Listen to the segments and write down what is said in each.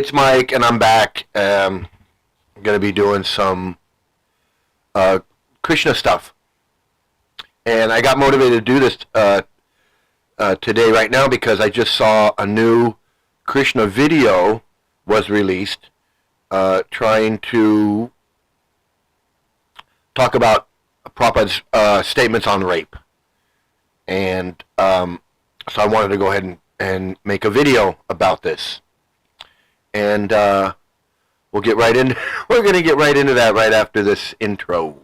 it's Mike, and I'm back. I'm going to be doing some Krishna stuff. And I got motivated to do this today, right now, because I just saw a new Krishna video was released trying to talk about Prabhupada's statements on rape. And so I wanted to go ahead and make a video about this. And we'll get right in. We're going to get right into that right after this intro.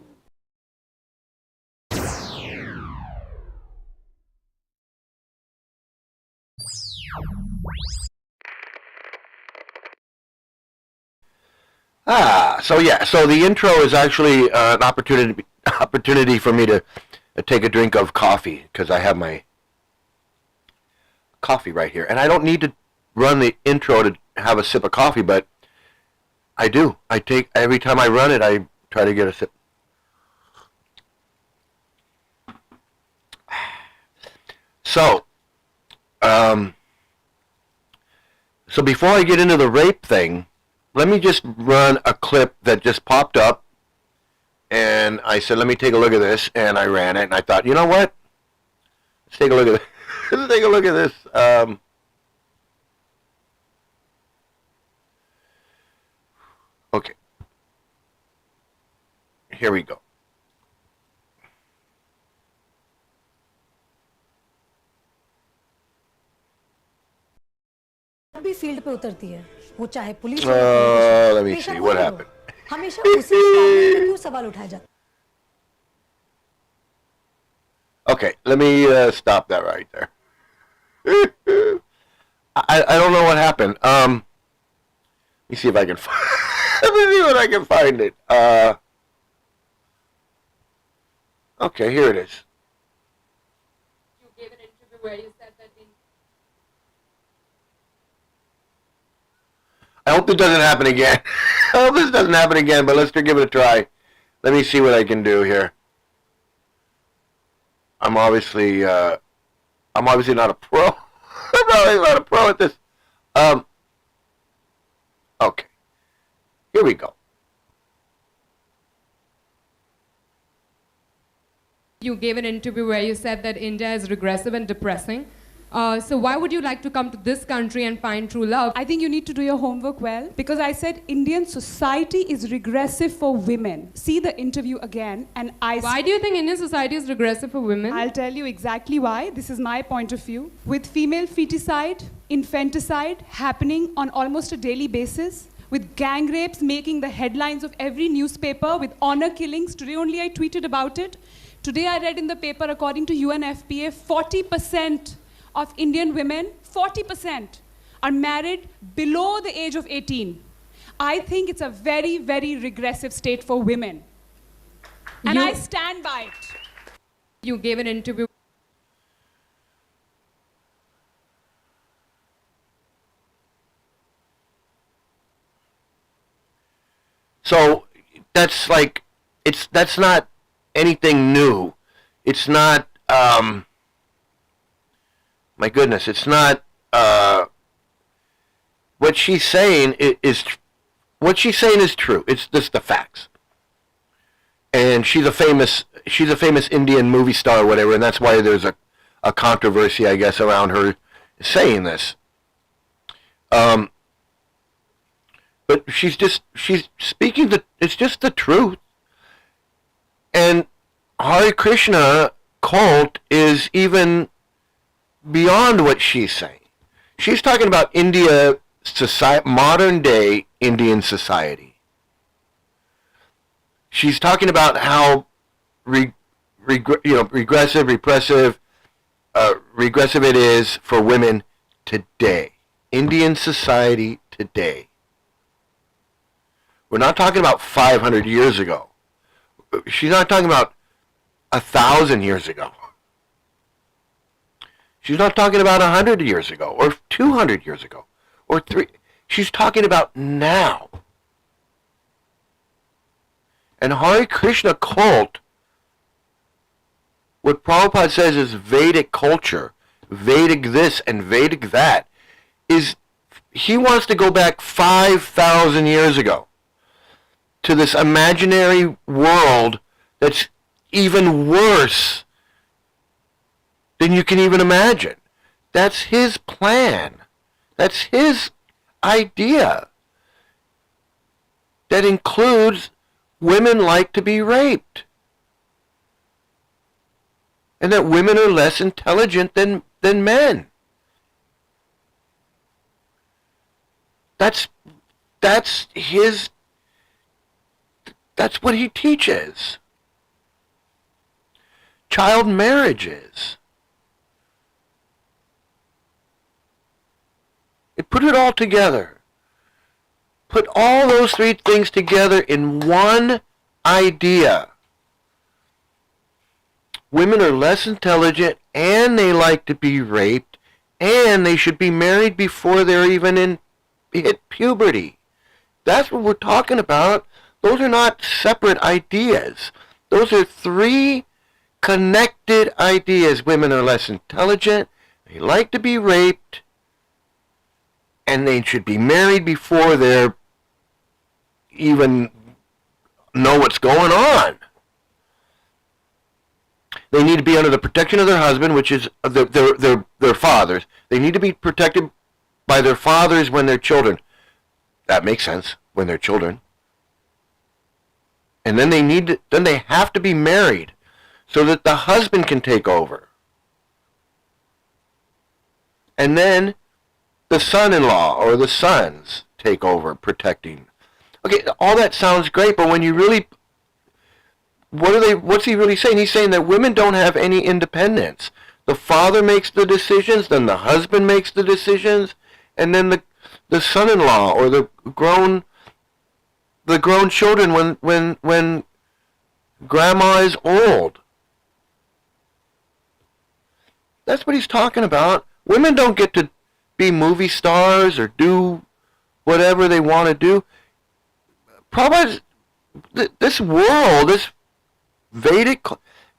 So the intro is actually an opportunity for me to take a drink of coffee, because I have my coffee right here. And I don't need to run the intro to have a sip of coffee, but I do. Every time I run it, I try to get a sip. So before I get into the rape thing, let me just run a clip that just popped up, and I said, let me take a look at this, and I ran it, and I thought, you know what? Let's take a look at this. Let's take a look at this. Okay. Here we go. भी field पे उतरती है वो चाहे police हो let me see what happened. हमेशा उसी मामले पे क्यों सवाल उठाया जाता Okay, let me stop that right there. I don't know what happened. Let me see if I can find. Let me see if I can find it. Okay, here it is. You gave an interview where you said that I hope it doesn't happen again. I hope this doesn't happen again, but let's give it a try. Let me see what I can do here. I'm obviously not a pro. I'm probably not a pro at this. Okay. Here we go. you gave an interview where you said that India is regressive and depressing. So why would you like to come to this country and find true love? I think you need to do your homework well, because I said Indian society is regressive for women. See the interview again, and Why do you think Indian society is regressive for women? I'll tell you exactly why. This is my point of view. With female feticide, infanticide happening on almost a daily basis, with gang rapes making the headlines of every newspaper, with honor killings. Today only I tweeted about it. Today I read in the paper, according to UNFPA, 40% of Indian women, 40% are married below the age of 18. I think it's a very, very regressive state for women. And I stand by it. You gave an interview. So that's like, that's not anything new. It's not, my goodness, it's not, what she's saying is true. It's just the facts. And she's a famous Indian movie star or whatever, and that's why there's a controversy, I guess, around her saying this. But she's speaking it's just the truth. And Hare Krishna Cult is even beyond what she's saying. She's talking about India society, modern day Indian society. She's talking about how regressive, repressive, regressive it is for women today. Indian society today. We're not talking about 500 years ago. She's not talking about 1,000 years ago. She's not talking about 100 years ago or 200 years ago or 3. She's talking about now. And Hare Krishna Cult, what Prabhupada says is Vedic culture, Vedic this and Vedic that, is he wants to go back 5,000 years ago to this imaginary world that's even worse than you can even imagine. That's his plan. That's his idea. That includes women like to be raped. And that women are less intelligent than men. That's what he teaches. Child marriages. Put it all together. Put all those three things together in one idea. Women are less intelligent, and they like to be raped, and they should be married before they're even hit puberty. That's what we're talking about. Those are not separate ideas. Those are three connected ideas. Women are less intelligent, they like to be raped, and they should be married before they're even know what's going on. They need to be under the protection of their husband, which is their fathers. They need to be protected by their fathers when they're children. That makes sense, when they're children. And then they have to be married so that the husband can take over. And then the son-in-law or the sons take over protecting. Okay, all that sounds great, but when you really, what's he really saying? He's saying that women don't have any independence. The father makes the decisions, then the husband makes the decisions, and then the son-in-law or the grown children when grandma is old. That's what he's talking about. Women don't get to be movie stars or do whatever they want to do. Prabhupada, this world, this Vedic,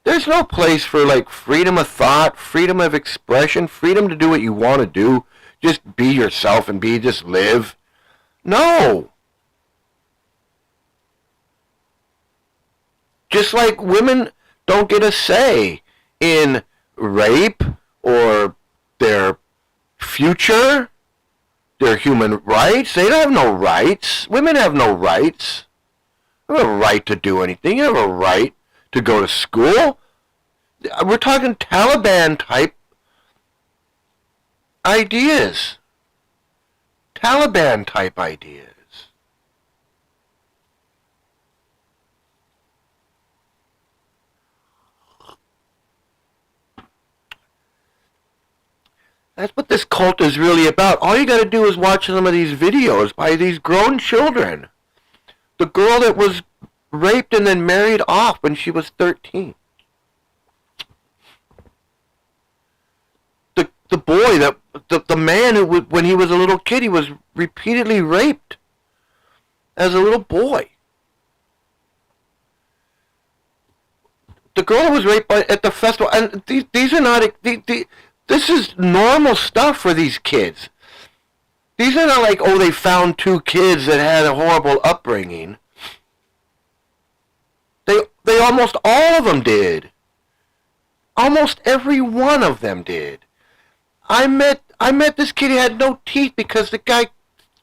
there's no place for like freedom of thought, freedom of expression, freedom to do what you want to do. Just be yourself and just live. No. Just like women don't get a say in rape or their future, their human rights. They don't have no rights. Women have no rights. They don't have a right to do anything. You have a right to go to school. We're talking Taliban type ideas. Taliban type ideas. That's what this cult is really about. All you got to do is watch some of these videos by these grown children. The girl that was raped and then married off when she was 13. The boy, the man who, when he was a little kid, he was repeatedly raped as a little boy. The girl that was raped at the festival, and these are not, this is normal stuff for these kids. These are not like, oh, they found two kids that had a horrible upbringing. They almost all of them did. Almost every one of them did. I met this kid who had no teeth because the guy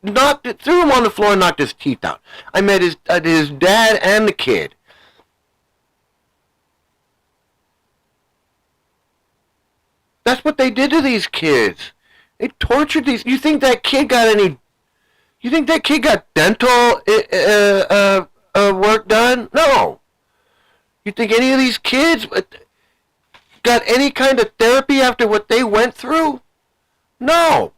threw him on the floor and knocked his teeth out. I met his dad and the kid. That's what they did to these kids. They tortured these. You think that kid got dental work done? No. You think any of these kids got any kind of therapy after what they went through? No.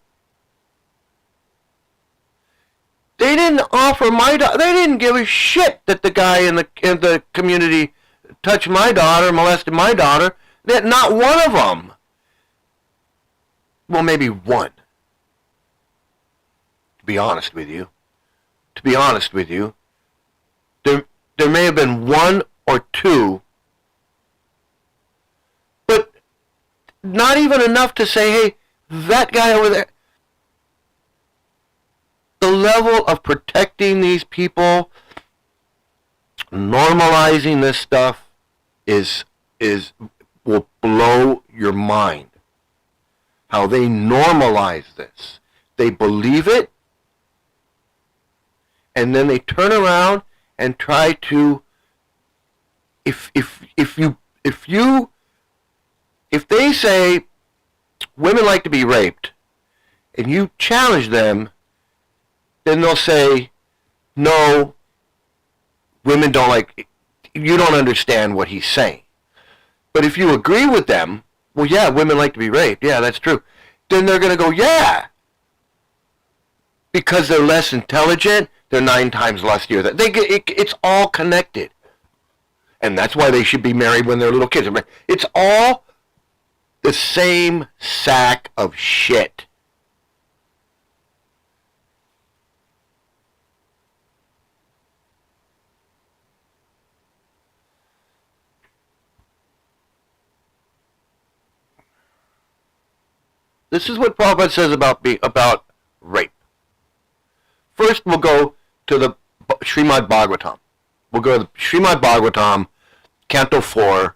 They didn't offer they didn't give a shit that the guy in the community touched my daughter, molested my daughter. That not one of them. Well, maybe one. To be honest with you, there may have been one or two, but not even enough to say, hey, that guy over there. level of protecting these people, normalizing this stuff is will blow your mind. How they normalize this. They believe it, and then they turn around and try to, if they say women like to be raped, and you challenge them, then they'll say, no, women don't like, you don't understand what he's saying. But if you agree with them, well, yeah, women like to be raped, yeah, that's true, then they're going to go, yeah. Because they're less intelligent, they're 9 times lustier. It's all connected. And that's why they should be married when they're little kids. It's all the same sack of shit. This is what Prabhupada says about rape. First, we'll go to the Srimad Bhagavatam. We'll go to the Srimad Bhagavatam, Canto 4,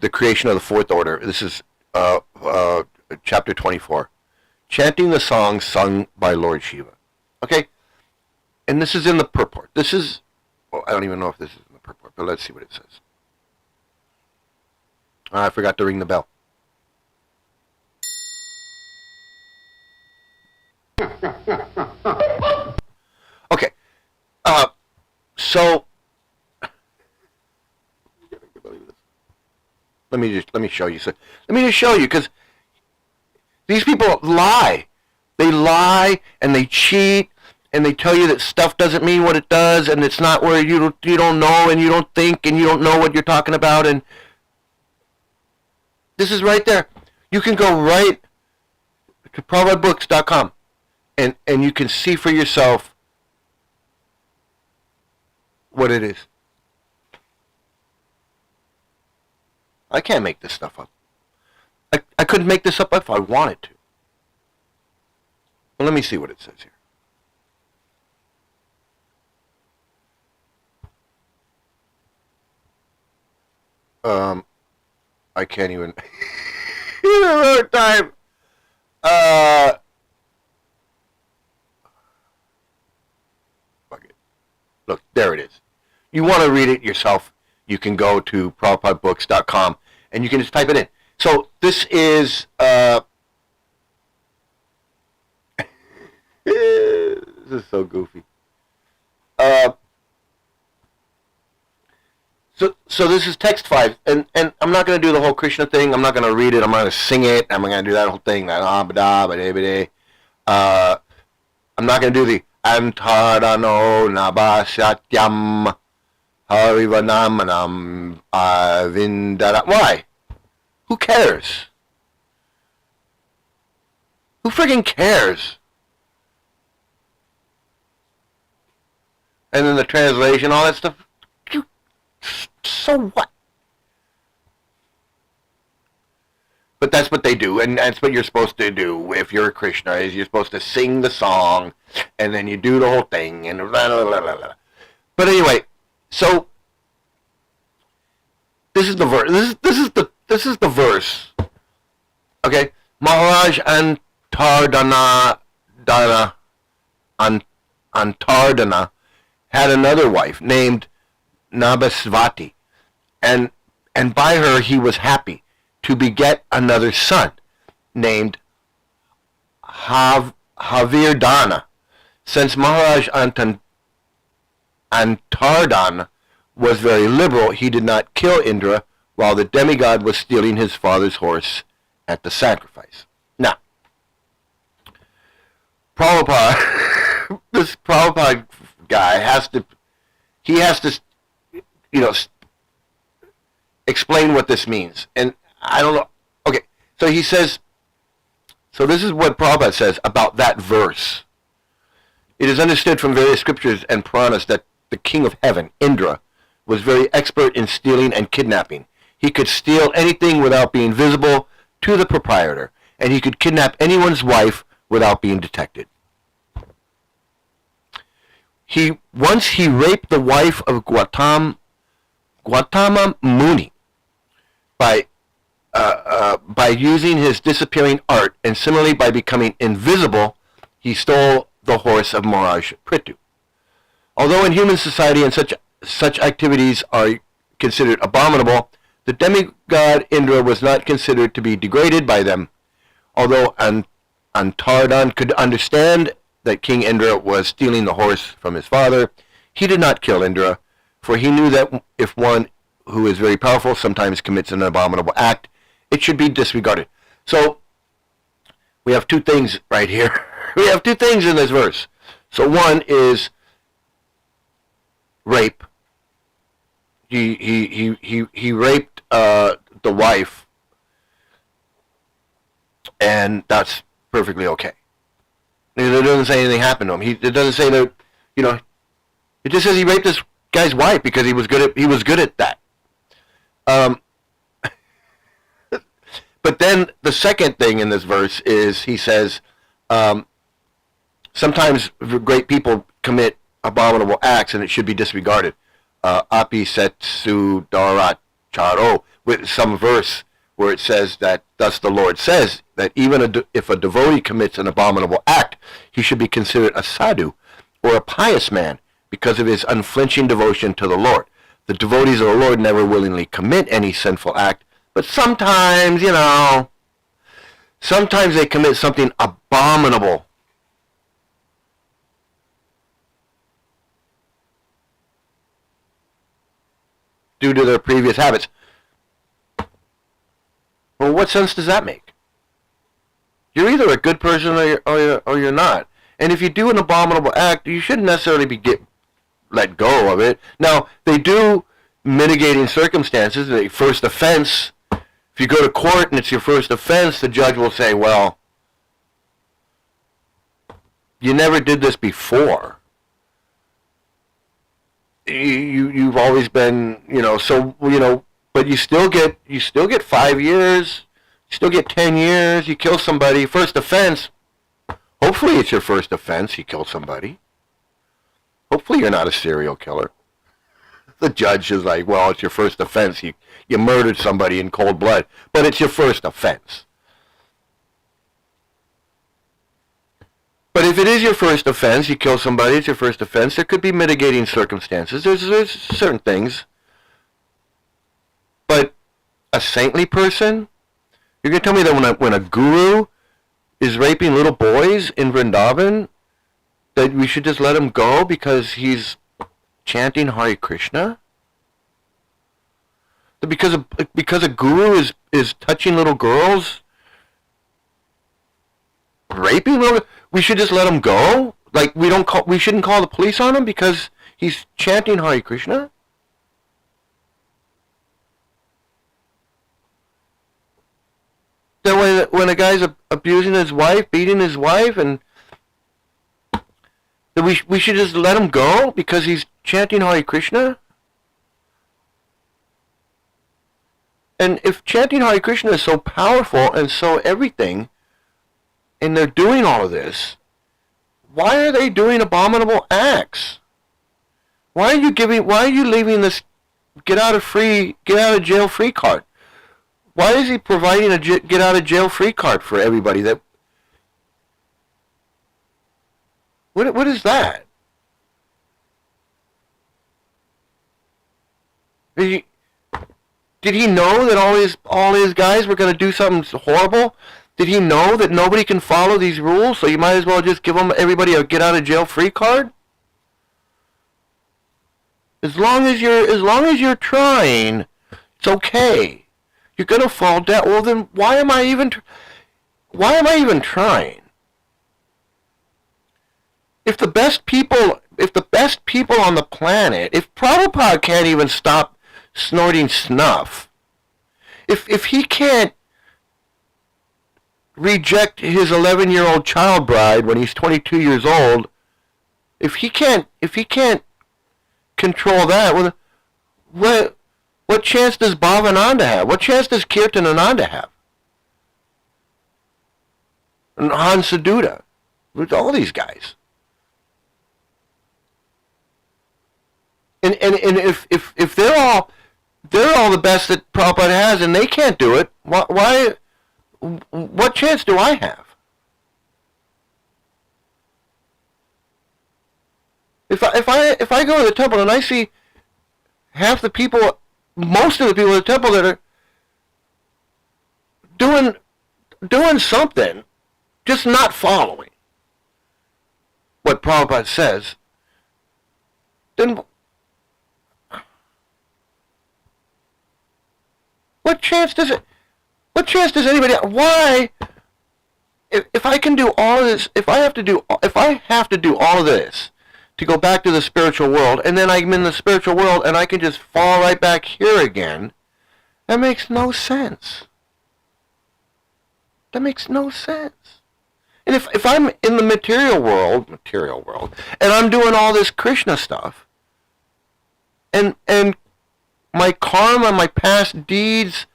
the creation of the fourth order. This is chapter 24. Chanting the songs sung by Lord Shiva. Okay? And this is in the purport. This is, well, I don't even know if this is in the purport, but let's see what it says. I forgot to ring the bell. Okay, so let me show you. So let me just show you, because these people lie. They lie and they cheat and they tell you that stuff doesn't mean what it does, and it's not where you don't know and you don't think and you don't know what you're talking about. And this is right there. You can go right to PrabhupadaBooks.com. And you can see for yourself what it is. I can't make this stuff up. I couldn't make this up if I wanted to. Well, let me see what it says here. I can't even. You have a hard time. Look, there it is. You want to read it yourself, you can go to PrabhupadaBooks.com and you can just type it in. So this is this is so goofy. So this is text 5, and I'm not going to do the whole Krishna thing. I'm not going to read it. I'm going to sing it. I'm going to do that whole thing. I'm not going to do the Antarano Nabasatyam Harivanamanam Avindara. Why? Who cares? Who friggin' cares? And then the translation, all that stuff. So what? But that's what they do, and that's what you're supposed to do if you're a Krishna, is you're supposed to sing the song, and then you do the whole thing, and blah, blah, blah, blah, blah. But anyway, so this is the verse. This is the verse. Okay, Maharaj Antardana had another wife named Nabasvati, and by her he was happy to beget another son named Havirdana. Since Maharaj Antardana was very liberal, he did not kill Indra while the demigod was stealing his father's horse at the sacrifice. Now, Prabhupada, this Prabhupada guy has to explain what this means. And I don't know. Okay, so he says, so this is what Prabhupada says about that verse. It is understood from various scriptures and Puranas that the king of heaven, Indra, was very expert in stealing and kidnapping. He could steal anything without being visible to the proprietor, and he could kidnap anyone's wife without being detected. once he raped the wife of Gautama Muni by using his disappearing art, and similarly by becoming invisible, he stole the horse of Maharaj Prithu. Although in human society and such activities are considered abominable, the demigod Indra was not considered to be degraded by them. Although Antardan could understand that King Indra was stealing the horse from his father, he did not kill Indra, for he knew that if one who is very powerful sometimes commits an abominable act, it should be disregarded. So, we have two things right here. We have two things in this verse. So one is rape. He raped the wife, and that's perfectly okay. It doesn't say anything happened to him. It doesn't say that, it just says he raped this guy's wife because he was good at that. But then the second thing in this verse is he says, sometimes great people commit abominable acts and it should be disregarded. Api setsu darat charo, with some verse where it says that, thus the Lord says that even if a devotee commits an abominable act, he should be considered a sadhu, or a pious man, because of his unflinching devotion to the Lord. The devotees of the Lord never willingly commit any sinful act, but sometimes, sometimes they commit something abominable. Due to their previous habits. Well, what sense does that make? You're either a good person or you're not. And if you do an abominable act, you shouldn't necessarily let go of it. Now, they do mitigating circumstances. The first offense, if you go to court and it's your first offense, the judge will say, well, you never did this before. You've always been, but you still get 5 years, you still get 10 years, you kill somebody, first offense. Hopefully it's your first offense, you kill somebody. Hopefully you're not a serial killer. The judge is like, well, it's your first offense, you murdered somebody in cold blood, but it's your first offense. But if it is your first offense, you kill somebody, it's your first offense, there could be mitigating circumstances. There's certain things. But a saintly person? You're going to tell me that when a guru is raping little boys in Vrindavan, that we should just let him go because he's chanting Hare Krishna? Because a guru is touching little girls? Raping little, we should just let him go? Like we shouldn't call the police on him because he's chanting Hare Krishna? Then when a guy's abusing his wife, beating his wife, and that we should just let him go because he's chanting Hare Krishna? And if chanting Hare Krishna is so powerful and so everything, and they're doing all of this, why are they doing abominable acts? Why are you leaving this get out of jail free card? Why is he providing a get out of jail free card for everybody? What is that? Did he know that all his guys were going to do something horrible? Did he know that nobody can follow these rules, so you might as well just give everybody a get out of jail free card? As long as you're trying, it's okay. You're gonna fall down. Well, then why am I even trying? If the best people on the planet, if Prabhupada can't even stop snorting snuff, if he can't reject his 11-year-old child bride when he's 22 years old, if he can't control that, well, what chance does Bhavananda have? What chance does Kirtanananda have? And Hansaduta, with all these guys. And if they're all the best that Prabhupada has and they can't do it, why what chance do I have? If I go to the temple and I see half the people, most of the people at the temple that are doing something, just not following what Prabhupada says, then what chance does anybody have? Why, if I can do all of this, if I have to do all of this to go back to the spiritual world, and then I'm in the spiritual world and I can just fall right back here again, that makes no sense. That makes no sense. And if I'm in the material world, and I'm doing all this Krishna stuff, and my karma, my past deeds,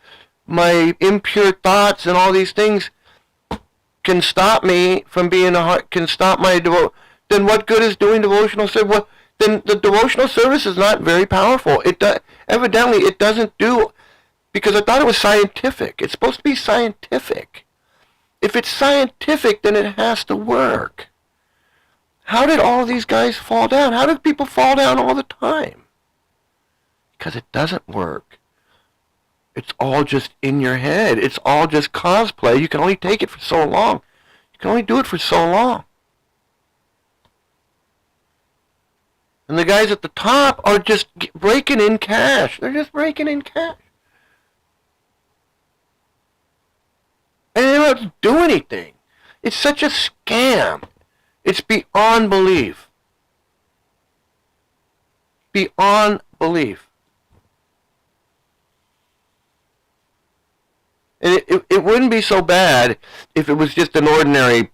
my impure thoughts, and all these things can stop me from being can stop my then what good is doing devotional service? Well, then the devotional service is not very powerful. Evidently it doesn't do, because I thought it was scientific. It's supposed to be scientific. If it's scientific, then it has to work. How did all these guys fall down? How do people fall down all the time? Because it doesn't work. It's all just in your head. It's all just cosplay. You can only take it for so long. You can only do it for so long. And the guys at the top are just raking in cash. They're just raking in cash. And they don't do anything. It's such a scam. It's beyond belief. Beyond belief. And it wouldn't be so bad if it was just an ordinary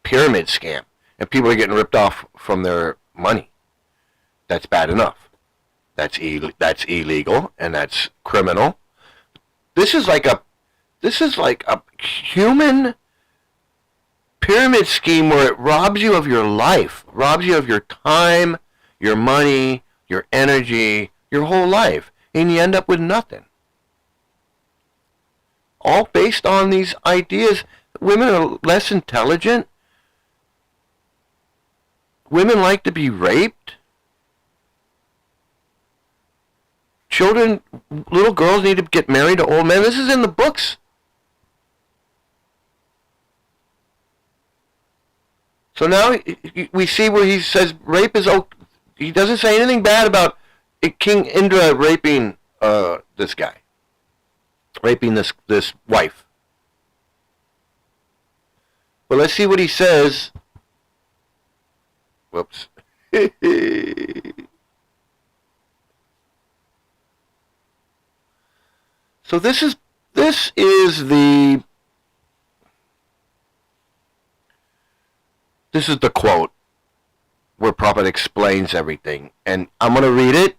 pyramid scam and people are getting ripped off from their money. That's bad enough. That's illegal and that's criminal. This is like a human pyramid scheme where it robs you of your life, robs you of your time, your money, your energy, your whole life, and you end up with nothing. All based on these ideas. Women are less intelligent. Women like to be raped. Children, little girls need to get married to old men. This is in the books. So now we see where he says rape is okay. He doesn't say anything bad about King Indra raping this guy, raping this wife. But let's see what he says. Whoops. So this is the quote where Prabhupada explains everything, and I'm going to read it,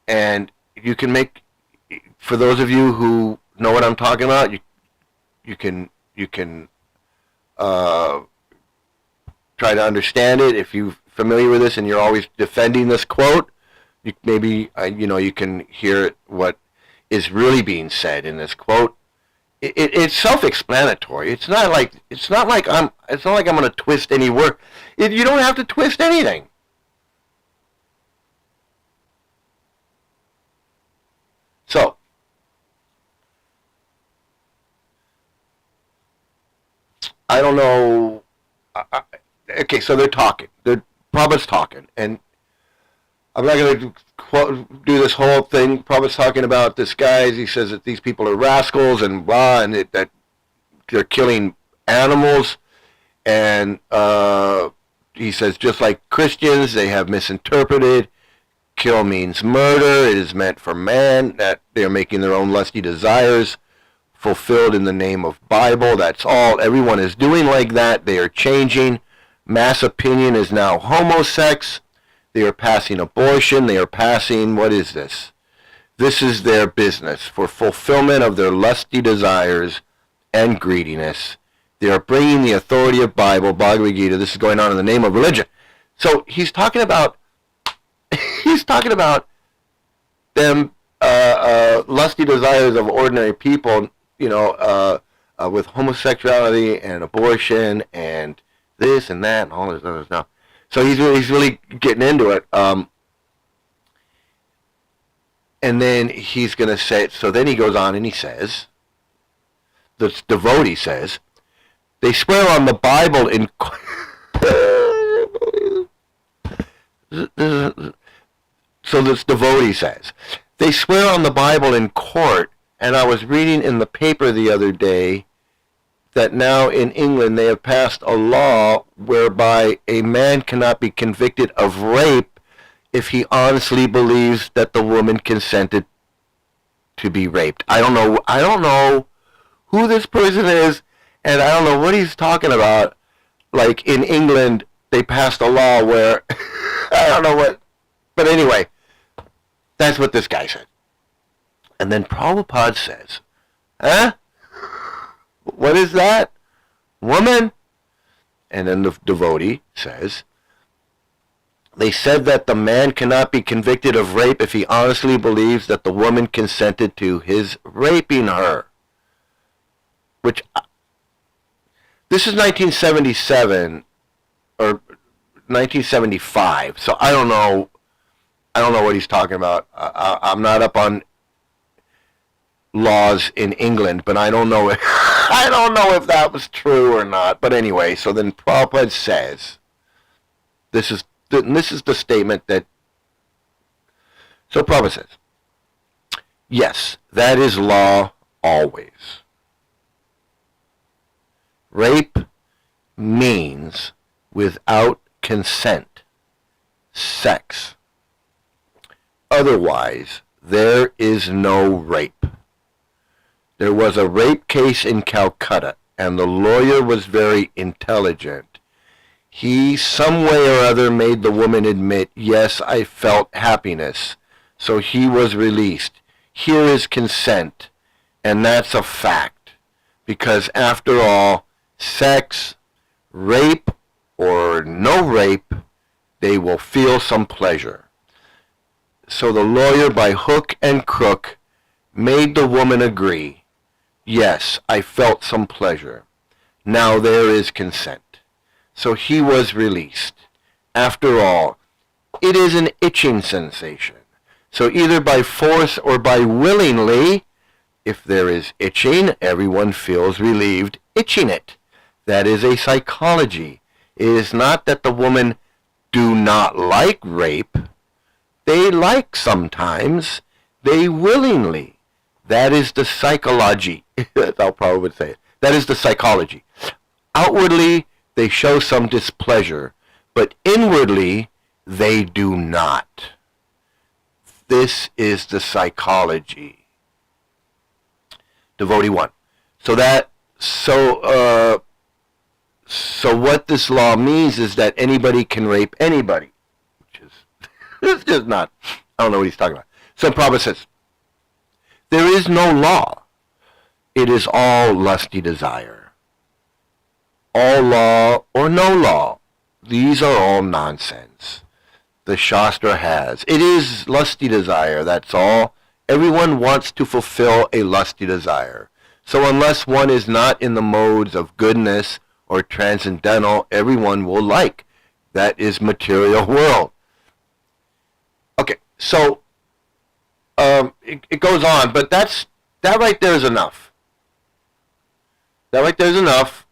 and you can make, for those of you who know what I'm talking about, you can try to understand it. If you're familiar with this and you're always defending this quote, you can hear what is really being said in this quote. It's self-explanatory. It's not like I'm going to twist any word. You don't have to twist anything. So, I don't know. Okay, so they're talking. Prabhupada's talking, and I'm not going to do this whole thing. Prabhupada's talking about this guy. He says that these people are rascals and blah, and that they're killing animals. And he says, just like Christians, they have misinterpreted. Kill means murder. It is meant for man, that they are making their own lusty desires fulfilled in the name of Bible. That's all. Everyone is doing like that. They are changing. Mass opinion is now homosex. They are passing abortion. They are passing, what is this? This is their business for fulfillment of their lusty desires and greediness. They are bringing the authority of Bible, Bhagavad Gita. This is going on in the name of religion. So he's talking about he's talking about them lusty desires of ordinary people, with homosexuality and abortion and this and that and all this other stuff. So he's really getting into it. And then he's going to say, so then he goes on and he says, the devotee says, they swear on the Bible in... So this devotee says, they swear on the Bible in court, and I was reading in the paper the other day that now in England they have passed a law whereby a man cannot be convicted of rape if he honestly believes that the woman consented to be raped. I don't know who this person is, and I don't know what he's talking about. Like in England, they passed a law where I don't know what, but anyway, that's what this guy said. And then Prabhupada says, huh? What is that? Woman? And then the devotee says, they said that the man cannot be convicted of rape if he honestly believes that the woman consented to his raping her. Which, this is 1977, or 1975, so I don't know what he's talking about. I'm not up on laws in England, but I don't know if that was true or not. But anyway, so then Prabhupada says, this is the statement that, so Prabhupada says, yes, that is law always. Rape means without consent, sex. Otherwise, there is no rape. There was a rape case in Calcutta, and the lawyer was very intelligent. He, some way or other, made the woman admit, yes, I felt happiness. So he was released. Here is consent, and that's a fact. Because after all, sex, rape, or no rape, they will feel some pleasure. So the lawyer, by hook and crook, made the woman agree, yes, I felt some pleasure. Now there is consent. So he was released. After all, it is an itching sensation. So either by force or by willingly, if there is itching, everyone feels relieved itching it. That is a psychology. It is not that the women do not like rape. They like sometimes. They willingly. That is the psychology. I'll probably say it. That is the psychology. Outwardly, they show some displeasure, but inwardly, they do not. This is the psychology. Devotee 1. So what this law means is that anybody can rape anybody, which is it's just not. I don't know what he's talking about. So Prabhupada says, there is no law. It is all lusty desire. All law or no law, these are all nonsense. The Shastra has. It is lusty desire, that's all. Everyone wants to fulfill a lusty desire. So unless one is not in the modes of goodness or transcendental, everyone will like. That is material world. Okay, so it goes on, but that right there is enough. That right there is enough.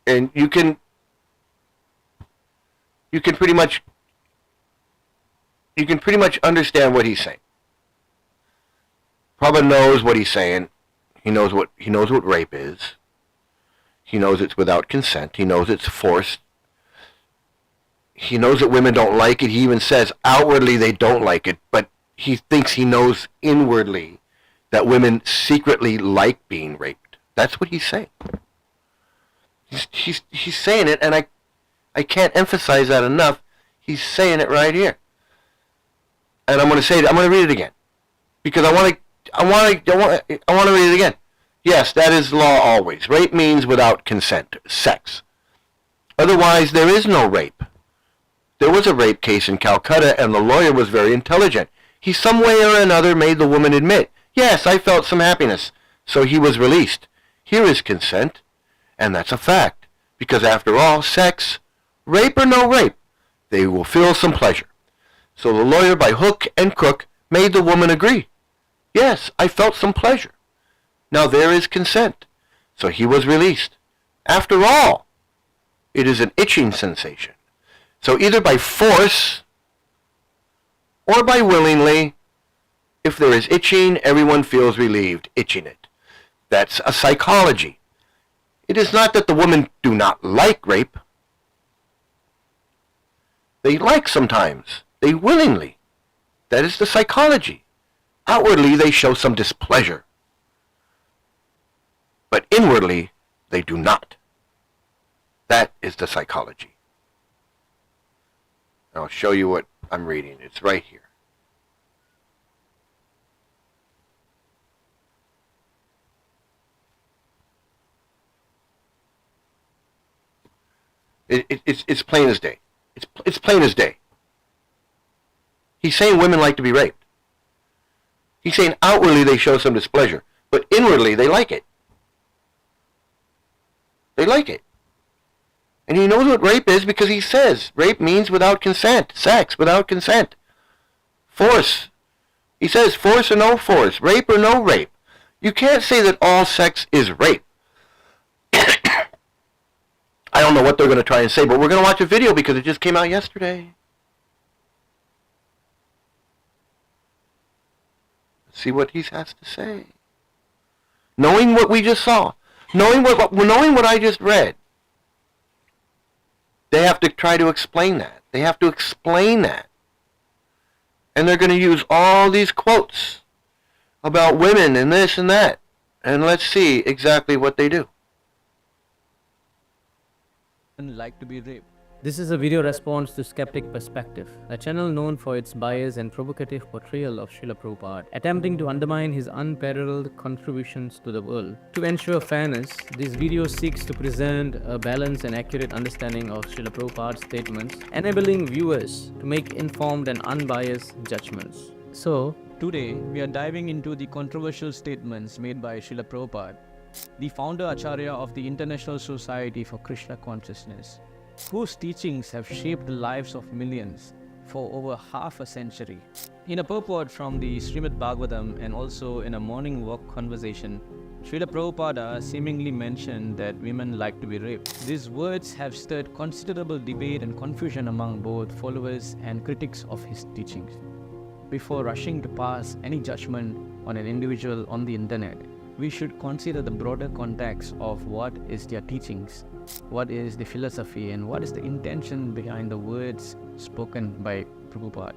And you can pretty much understand what he's saying. Prabhupada knows what he's saying. He knows what rape is. He knows it's without consent. He knows it's forced. He knows that women don't like it. He even says outwardly they don't like it, but he thinks he knows inwardly that women secretly like being raped. That's what he's saying. He's saying it, and I can't emphasize that enough. He's saying it right here. And I'm going to say it. I'm going to read it again because I want to read it again. Yes, that is law always. Rape means without consent, sex. Otherwise, there is no rape. there was a rape case in Calcutta, and the lawyer was very intelligent. He some way or another made the woman admit, yes, I felt some happiness. So he was released. Here is consent, and that's a fact. Because after all, sex, rape or no rape, they will feel some pleasure. So the lawyer, by hook and crook, made the woman agree. Yes, I felt some pleasure. Now there is consent. So he was released. After all, it is an itching sensation. So either by force or by willingly, if there is itching, everyone feels relieved, itching it. That's a psychology. It is not that the women do not like rape. They like sometimes. They willingly. That is the psychology. Outwardly, they show some displeasure. But inwardly, they do not. That is the psychology. I'll show you what I'm reading. It's right here. It's plain as day. It's plain as day. He's saying women like to be raped. He's saying outwardly they show some displeasure, but inwardly they like it. They like it. And he knows what rape is because he says rape means without consent, sex without consent, force. He says force or no force, rape or no rape. You can't say that all sex is rape. I don't know what they're going to try and say, but we're going to watch a video because it just came out yesterday. Let's see what he has to say. Knowing what we just saw, knowing what I just read, they have to try to explain that. They have to explain that. And they're going to use all these quotes about women and this and that. And let's see exactly what they do. Like to be raped. This is a video response to Skeptic Perspective, a channel known for its biased and provocative portrayal of Srila Prabhupada, attempting to undermine his unparalleled contributions to the world. To ensure fairness, this video seeks to present a balanced and accurate understanding of Srila Prabhupada's statements, enabling viewers to make informed and unbiased judgments. So, Today, we are diving into the controversial statements made by Srila Prabhupada, the founder Acharya of the International Society for Krishna Consciousness, whose teachings have shaped the lives of millions for over half a century. In a purport from the Srimad Bhagavatam and also in a morning walk conversation, Srila Prabhupada seemingly mentioned that women like to be raped. These words have stirred considerable debate and confusion among both followers and critics of his teachings. Before rushing to pass any judgment on an individual on the internet, we should consider the broader context of what is their teachings, what is the philosophy, and what is the intention behind the words spoken by Prabhupada.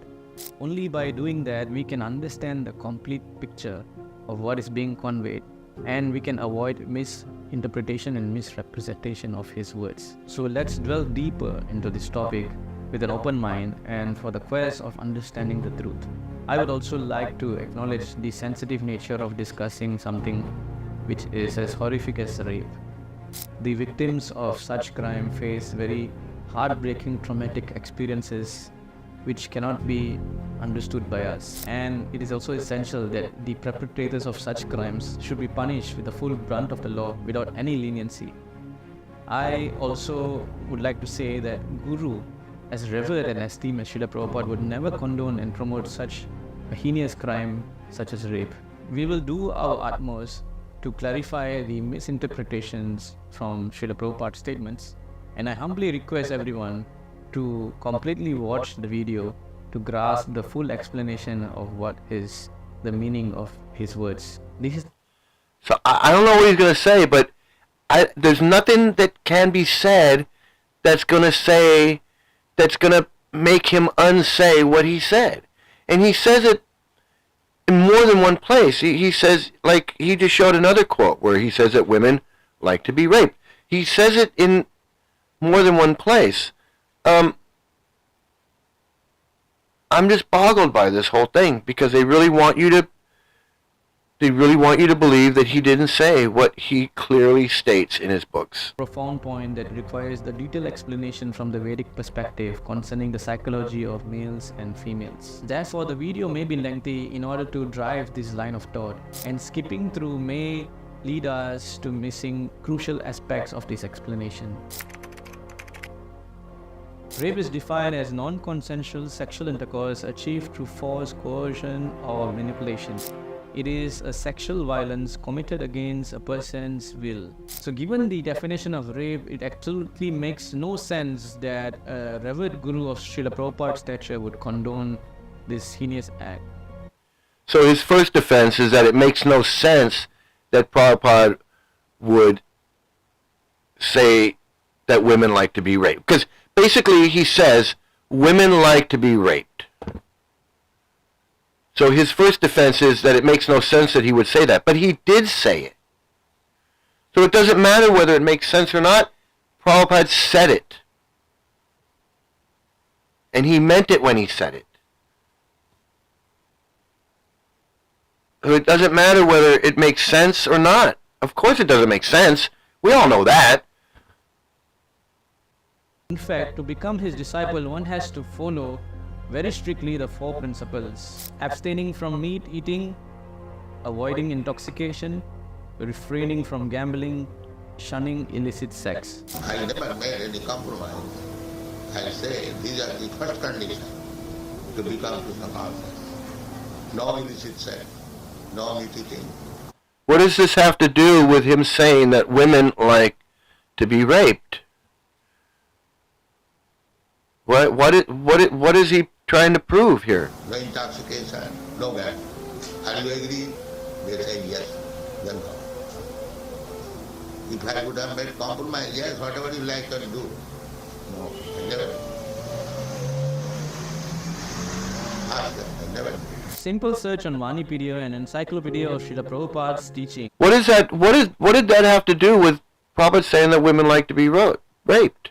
Only by doing that, we can understand the complete picture of what is being conveyed, and we can avoid misinterpretation and misrepresentation of his words. So let's delve deeper into this topic with an open mind and for the quest of understanding the truth. I would also like to acknowledge the sensitive nature of discussing something which is as horrific as rape. The victims of such crime face very heartbreaking traumatic experiences which cannot be understood by us. And it is also essential that the perpetrators of such crimes should be punished with the full brunt of the law without any leniency. I also would like to say that Guru, as revered and esteemed as Srila Prabhupada, would never condone and promote such a heinous crime such as rape. We will do our utmost to clarify the misinterpretations from Srila Prabhupada's statements, and I humbly request everyone to completely watch the video to grasp the full explanation of what is the meaning of his words. So I don't know what he's going to say, but there's nothing that can be said that's going to make him unsay what he said. And he says it in more than one place. He says, like, he just showed another quote where he says that women like to be raped. He says it in more than one place. I'm just boggled by this whole thing because they really want you to They really want you to believe that he didn't say what he clearly states in his books. Profound point that requires the detailed explanation from the Vedic perspective concerning the psychology of males and females. Therefore, the video may be lengthy in order to drive this line of thought, and skipping through may lead us to missing crucial aspects of this explanation. Rape is defined as non-consensual sexual intercourse achieved through force, coercion, or manipulation. It is a sexual violence committed against a person's will. So given the definition of rape, it absolutely makes no sense that a revered guru of Srila Prabhupada's stature would condone this heinous act. So his first defense is that it makes no sense that Prabhupada would say that women like to be raped. Because basically he says women like to be raped. So his first defense is that it makes no sense that he would say that. But he did say it. So it doesn't matter whether it makes sense or not. Prabhupada said it. And he meant it when he said it. So it doesn't matter whether it makes sense or not. Of course it doesn't make sense. We all know that. In fact, to become his disciple, one has to follow very strictly the 4 principles: abstaining from meat eating, avoiding intoxication, refraining from gambling, shunning illicit sex. I never made any compromise. I say these are the first conditions to become Krishna conscious. No illicit sex, no meat eating. What does this have to do with him saying that women like to be raped? What is he trying to prove here? No intoxication, no gambling. Are you agree? They say yes, then go. If I would have made compromise, yes, whatever you like can do. No, I never did. Ask them, I never did. Simple search on Vanipedia, an encyclopedia of Srila Prabhupada's teaching. What is that? What did that have to do with Prabhupada saying that women like to be raped?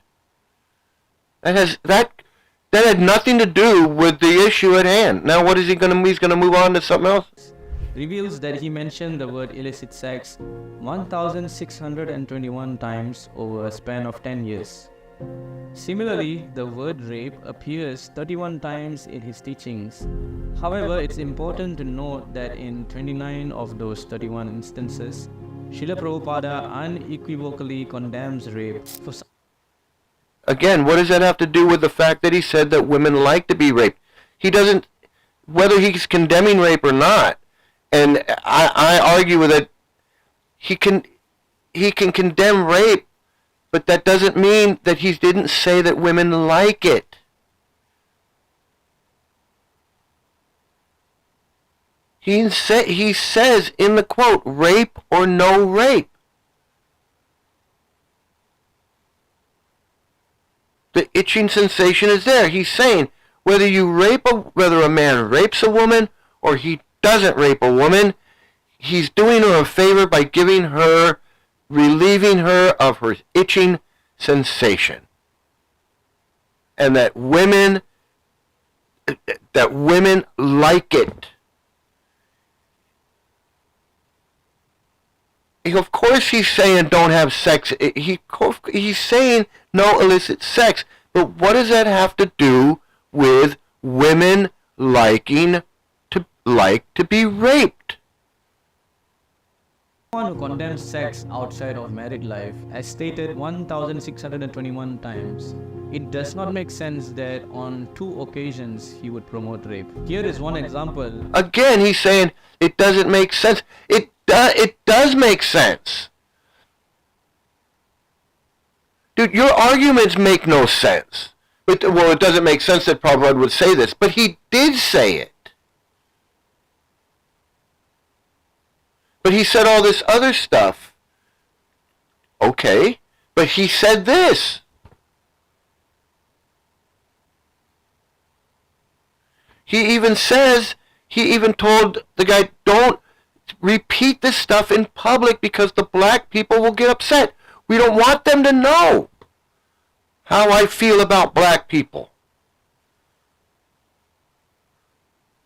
That had nothing to do with the issue at hand. Now what is he's going to move on to something else? Reveals that he mentioned the word illicit sex 1,621 times over a span of 10 years. Similarly, the word rape appears 31 times in his teachings. However, it's important to note that in 29 of those 31 instances, Srila Prabhupada unequivocally condemns rape. Again, what does that have to do with the fact that he said that women like to be raped? He doesn't, whether he's condemning rape or not, and I argue with it, he can condemn rape, but that doesn't mean that he didn't say that women like it. He says in the quote, rape or no rape. The itching sensation is there. He's saying whether a man rapes a woman or he doesn't rape a woman, he's doing her a favor by relieving her of her itching sensation. And that women like it. Of course he's saying don't have sex. He's saying no illicit sex. But what does that have to do with women liking to be raped? One who condemns sex outside of married life, as stated 1,621 times, it does not make sense that on 2 occasions he would promote rape. Here is one example. Again, he's saying it doesn't make sense. It does make sense. Dude, your arguments make no sense. It doesn't make sense that Prabhupada would say this, but he did say it. But he said all this other stuff. Okay, but he said this. He even told the guy, don't repeat this stuff in public because the black people will get upset. We don't want them to know how I feel about black people.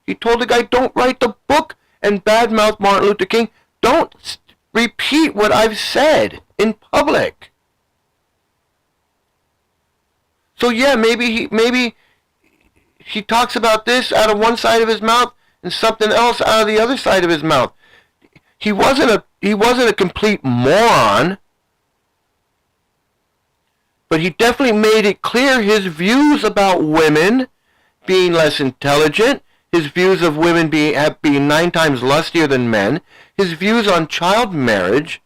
He told the guy, don't write the book and badmouth Martin Luther King. Don't repeat what I've said in public. So yeah, maybe he talks about this out of one side of his mouth and something else out of the other side of his mouth. He wasn't a complete moron, but he definitely made it clear his views about women being less intelligent, his views of women being 9 times lustier than men, his views on child marriage,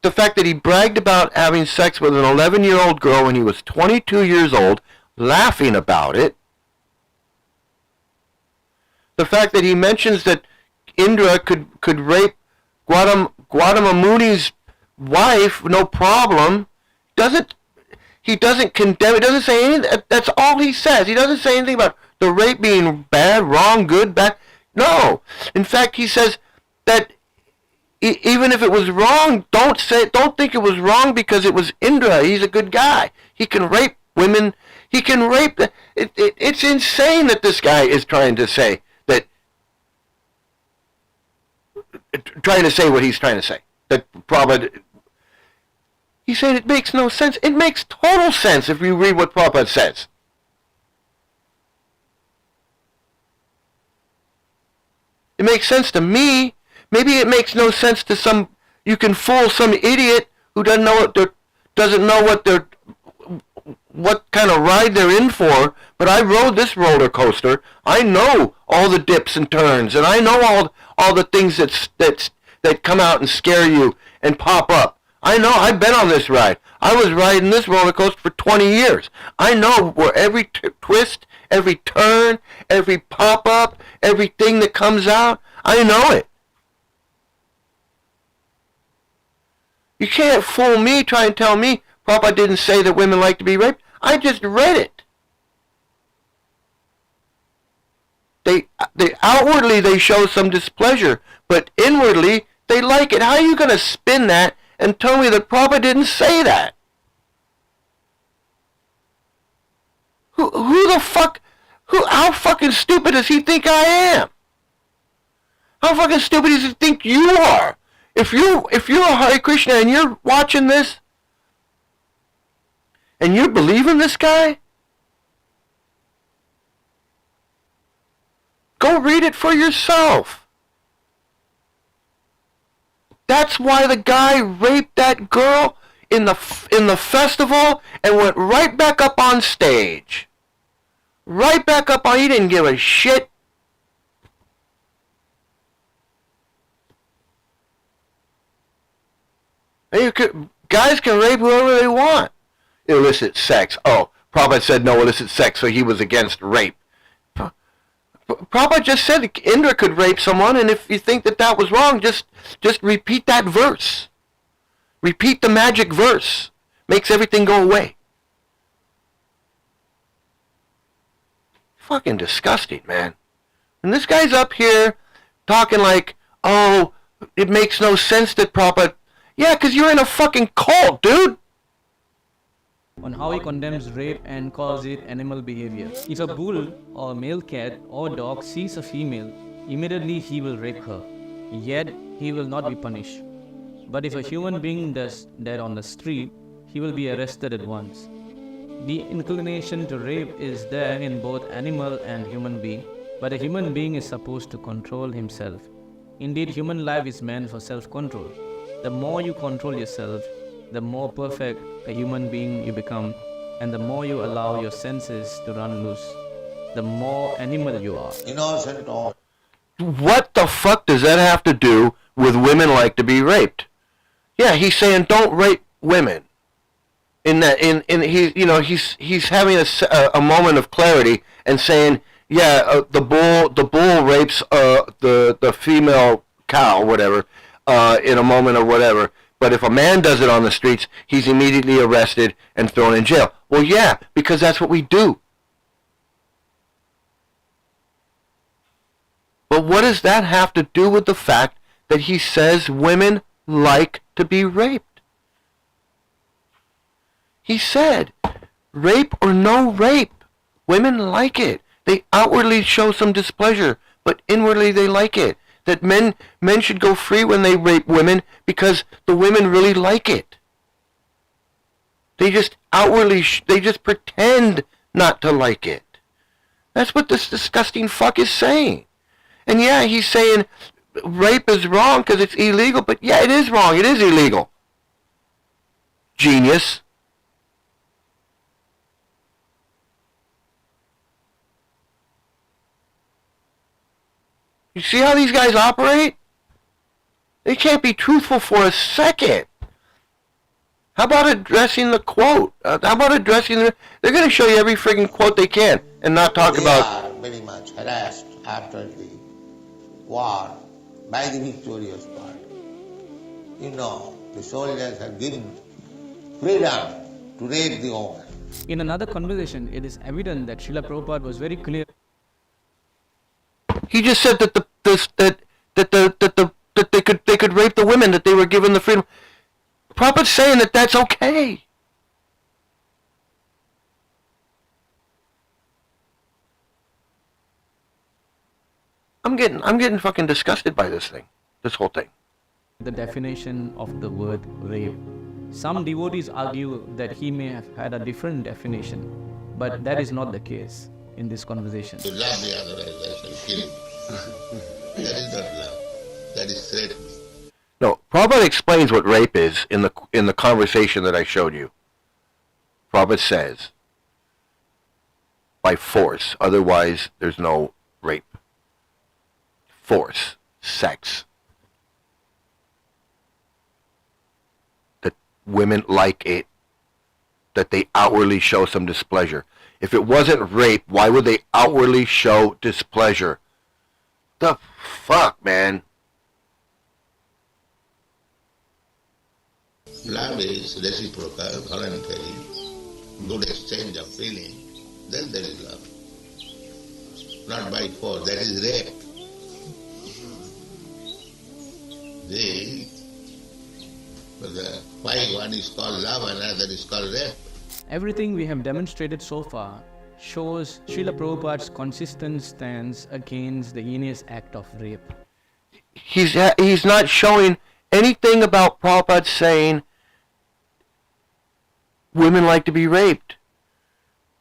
the fact that he bragged about having sex with an 11-year-old girl when he was 22 years old, laughing about it, the fact that he mentions that Indra could rape Guadamuni's wife, no problem. He doesn't condemn it, doesn't say anything. That's all he says. He doesn't say anything about the rape being bad, wrong, good, bad. No. In fact, he says that even if it was wrong, don't think it was wrong because it was Indra. He's a good guy. He can rape women. He can rape. It's insane that this guy is trying to say what he's trying to say. That Prabhupada, he said it makes no sense. It makes total sense if you read what Prabhupada says. It makes sense to me. Maybe it makes no sense to some. You can fool some idiot who doesn't know what kind of ride they're in for. But I rode this roller coaster. I know all the dips and turns, and I know all the things that come out and scare you and pop up. I know. I've been on this ride. I was riding this roller coaster for 20 years. I know where every twist, every turn, every pop up, everything that comes out. I know it. You can't fool me, try and tell me Prabhupada didn't say that women like to be raped. I just read it. They outwardly they show some displeasure, but inwardly they like it. How are you going to spin that and tell me that Prabhupada didn't say that? Who the fuck? How fucking stupid does he think I am? How fucking stupid does he think you are? If you're a Hare Krishna and you're watching this, and you believe in this guy, go read it for yourself. That's why the guy raped that girl in the festival and went right back up on stage. Right back up on. He didn't give a shit. Guys can rape whoever they want. Illicit sex. Oh, Prabhupada said no illicit sex, so he was against rape. Prabhupada just said Indra could rape someone, and if you think that was wrong, just repeat that verse. Repeat the magic verse. Makes everything go away. Fucking disgusting, man. And this guy's up here talking like, oh, it makes no sense that Prabhupada... Yeah, because you're in a fucking cult, dude. On how he condemns rape and calls it animal behavior. If a bull or male cat or dog sees a female, immediately he will rape her. Yet he will not be punished. But if a human being does that on the street, he will be arrested at once. The inclination to rape is there in both animal and human being, but a human being is supposed to control himself. Indeed, human life is meant for self-control. The more you control yourself, the more perfect a human being you become, and the more you allow your senses to run loose, the more animal you are. Innocent or What the fuck does that have to do with women like to be raped? Yeah, he's saying don't rape women. He's having a moment of clarity and saying, yeah, the bull rapes the female cow, whatever, in a moment or whatever. But if a man does it on the streets, he's immediately arrested and thrown in jail. Well, yeah, because that's what we do. But what does that have to do with the fact that he says women like to be raped? He said, rape or no rape, women like it. They outwardly show some displeasure, but inwardly they like it. that men should go free when they rape women because the women really like it. They just outwardly, they just pretend not to like it. That's what this disgusting fuck is saying. And yeah, he's saying rape is wrong because it's illegal, but yeah, it is wrong. It is illegal. Genius. You see how these guys operate? They can't be truthful for a second. How about addressing the quote? How about addressing the... They're going to show you every friggin' quote they can and not talk about... They are very much harassed after the war by the victorious party. You know, the soldiers are given freedom to rape the woman. In another conversation, it is evident that Srila Prabhupada was very clear. He just said that they could rape the women, that they were given the freedom. Prabhupada's saying that that's okay. I'm getting fucking disgusted by this thing, this whole thing. The definition of the word rape. Some devotees argue that he may have had a different definition, but that is not the case in this conversation. To love the other as I shall kill him. That is not love. That is threatening. No, Prabhupada explains what rape is in the conversation that I showed you. Prabhupada says, by force, otherwise there's no rape. Force, sex. That women like it, that they outwardly show some displeasure. If it wasn't rape, why would they outwardly show displeasure? The fuck, man? Love is reciprocal, voluntary, good exchange of feeling. Then there is love. Not by force, that is rape. Why one is called love and another is called rape? Everything we have demonstrated so far shows Srila Prabhupada's consistent stance against the heinous act of rape. He's not showing anything about Prabhupada saying women like to be raped.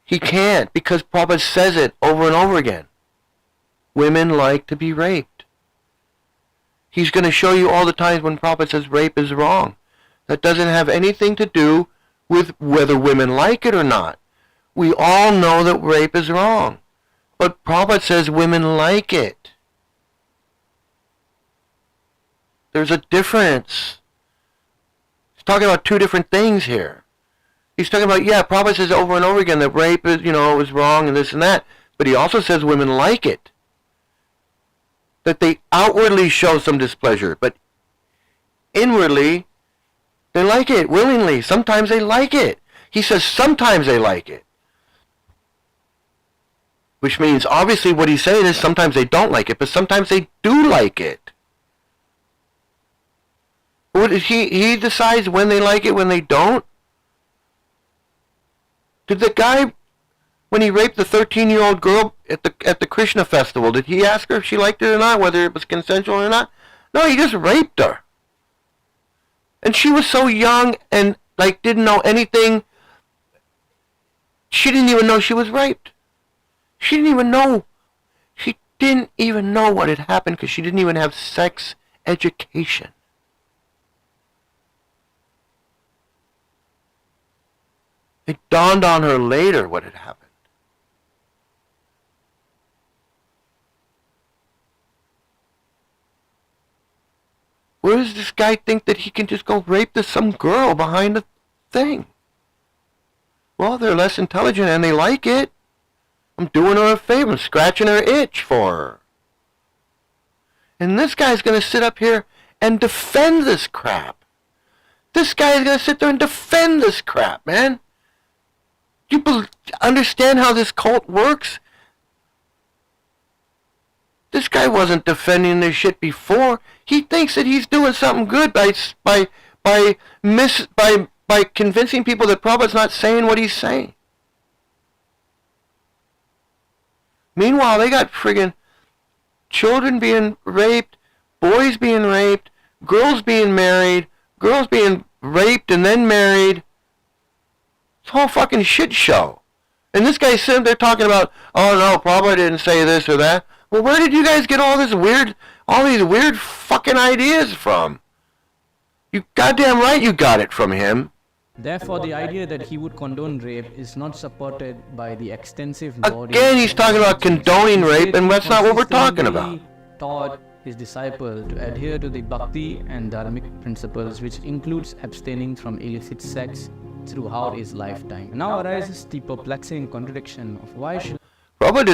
He can't, because Prabhupada says it over and over again. Women like to be raped. He's going to show you all the times when Prabhupada says rape is wrong. That doesn't have anything to do with whether women like it or not. We all know that rape is wrong. But Prabhupada says women like it. There's a difference. He's talking about two different things here. He's talking about, yeah, Prabhupada says over and over again that rape is, is wrong and this and that. But he also says women like it. That they outwardly show some displeasure, but inwardly, they like it, willingly. Sometimes they like it. He says sometimes they like it. Which means, obviously, what he's saying is sometimes they don't like it, but sometimes they do like it. He decides when they like it, when they don't. Did the guy, when he raped the 13-year-old girl at the Krishna festival, did he ask her if she liked it or not, whether it was consensual or not? No, he just raped her. And she was so young and, didn't know anything. She didn't even know she was raped. She didn't even know. She didn't even know what had happened because she didn't even have sex education. It dawned on her later what had happened. Where does this guy think that he can just go rape some girl behind a thing? Well, they're less intelligent and they like it. I'm doing her a favor. I'm scratching her itch for her. And this guy's going to sit up here and defend this crap. This guy is going to sit there and defend this crap, man. Do you understand how this cult works? This guy wasn't defending this shit before. He thinks that he's doing something good by convincing people that Prabhupada's not saying what he's saying. Meanwhile, they got friggin' children being raped, boys being raped, girls being married, girls being raped and then married. It's a whole fucking shit show. And this guy's sitting there talking about, oh no, Prabhupada didn't say this or that. Well, where did you guys get all these weird fucking ideas from? You goddamn right you got it from him. Therefore, the idea that he would condone rape is not supported by the extensive body. Again, he's talking about condoning rape, and that's not what we're talking about. Taught his disciple to adhere to the bhakti and dharmic principles, which includes abstaining from illicit sex throughout his lifetime. Now arises the perplexing contradiction of why should Prabhupada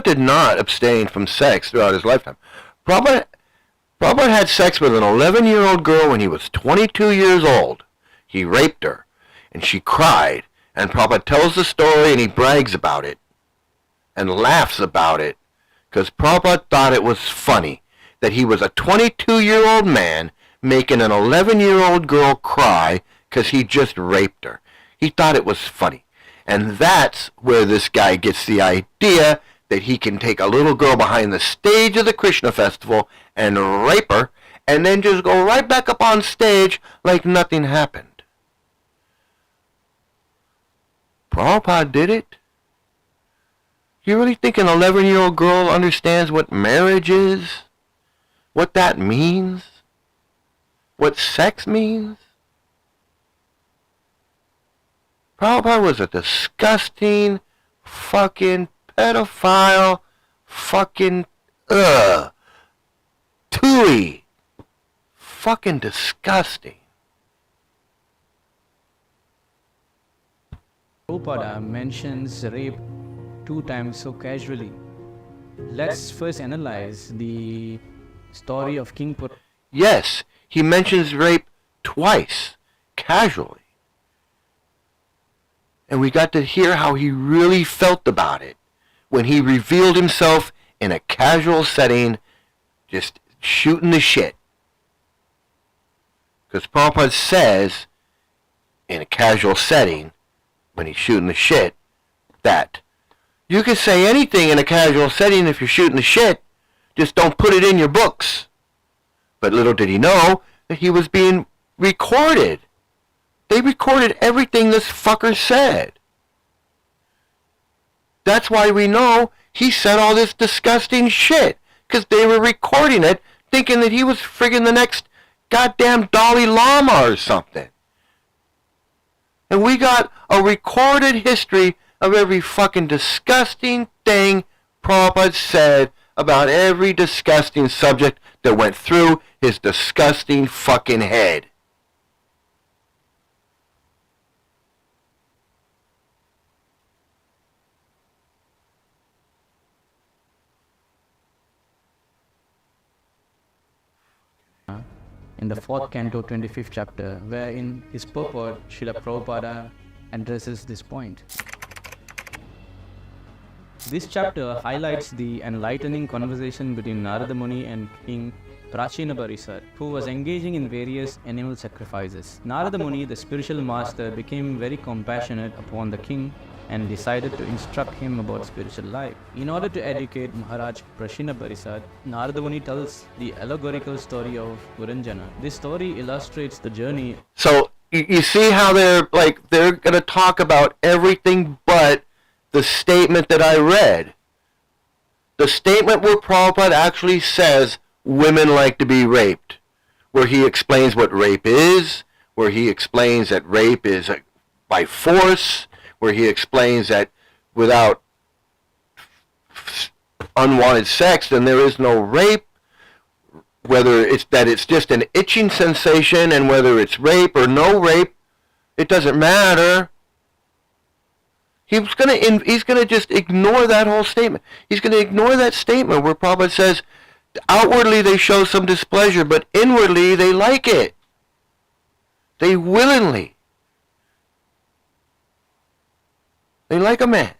did not abstain from sex throughout his lifetime. Prabhupada had sex with an 11-year-old girl when he was 22 years old. He raped her, and she cried, and Prabhupada tells the story and he brags about it and laughs about it because Prabhupada thought it was funny that he was a 22-year-old man making an 11-year-old girl cry because he just raped her. He thought it was funny. And that's where this guy gets the idea that he can take a little girl behind the stage of the Krishna festival and rape her and then just go right back up on stage like nothing happened. Prabhupada did it? You really think an 11-year-old girl understands what marriage is? What that means? What sex means? Prabhupada was a disgusting fucking pedophile fucking tooey. Fucking disgusting. Prabhupada mentions rape 2 times so casually. Let's first analyze the story of King Pur. Yes, he mentions rape twice, casually. And we got to hear how he really felt about it when he revealed himself in a casual setting, just shooting the shit. Because Prabhupada says, in a casual setting, when he's shooting the shit, that you can say anything in a casual setting if you're shooting the shit, just don't put it in your books. But little did he know that he was being recorded. They recorded everything this fucker said. That's why we know he said all this disgusting shit. Because they were recording it, thinking that he was friggin' the next goddamn Dalai Lama or something. And we got a recorded history of every fucking disgusting thing Prabhupada said about every disgusting subject that went through his disgusting fucking head. In the 4th canto, 25th chapter, where in his purport, Srila Prabhupada addresses this point. This chapter highlights the enlightening conversation between Narada Muni and King Prachina Barisar, who was engaging in various animal sacrifices. Narada Muni, the spiritual master, became very compassionate upon the king and decided to instruct him about spiritual life. In order to educate Maharaj Prachina Barisar, Narada Muni tells the allegorical story of Puranjana. This story illustrates the journey. So you see how they're going to talk about everything but the statement that I read. The statement where Prabhupada actually says women like to be raped, where he explains what rape is, where he explains that rape is by force, where he explains that without unwanted sex then there is no rape, whether it's that it's just an itching sensation, and whether it's rape or no rape, it doesn't matter. He's gonna just ignore that whole statement. He's gonna ignore that statement where Prabhupada says outwardly they show some displeasure, but inwardly they like it. They willingly. They like a man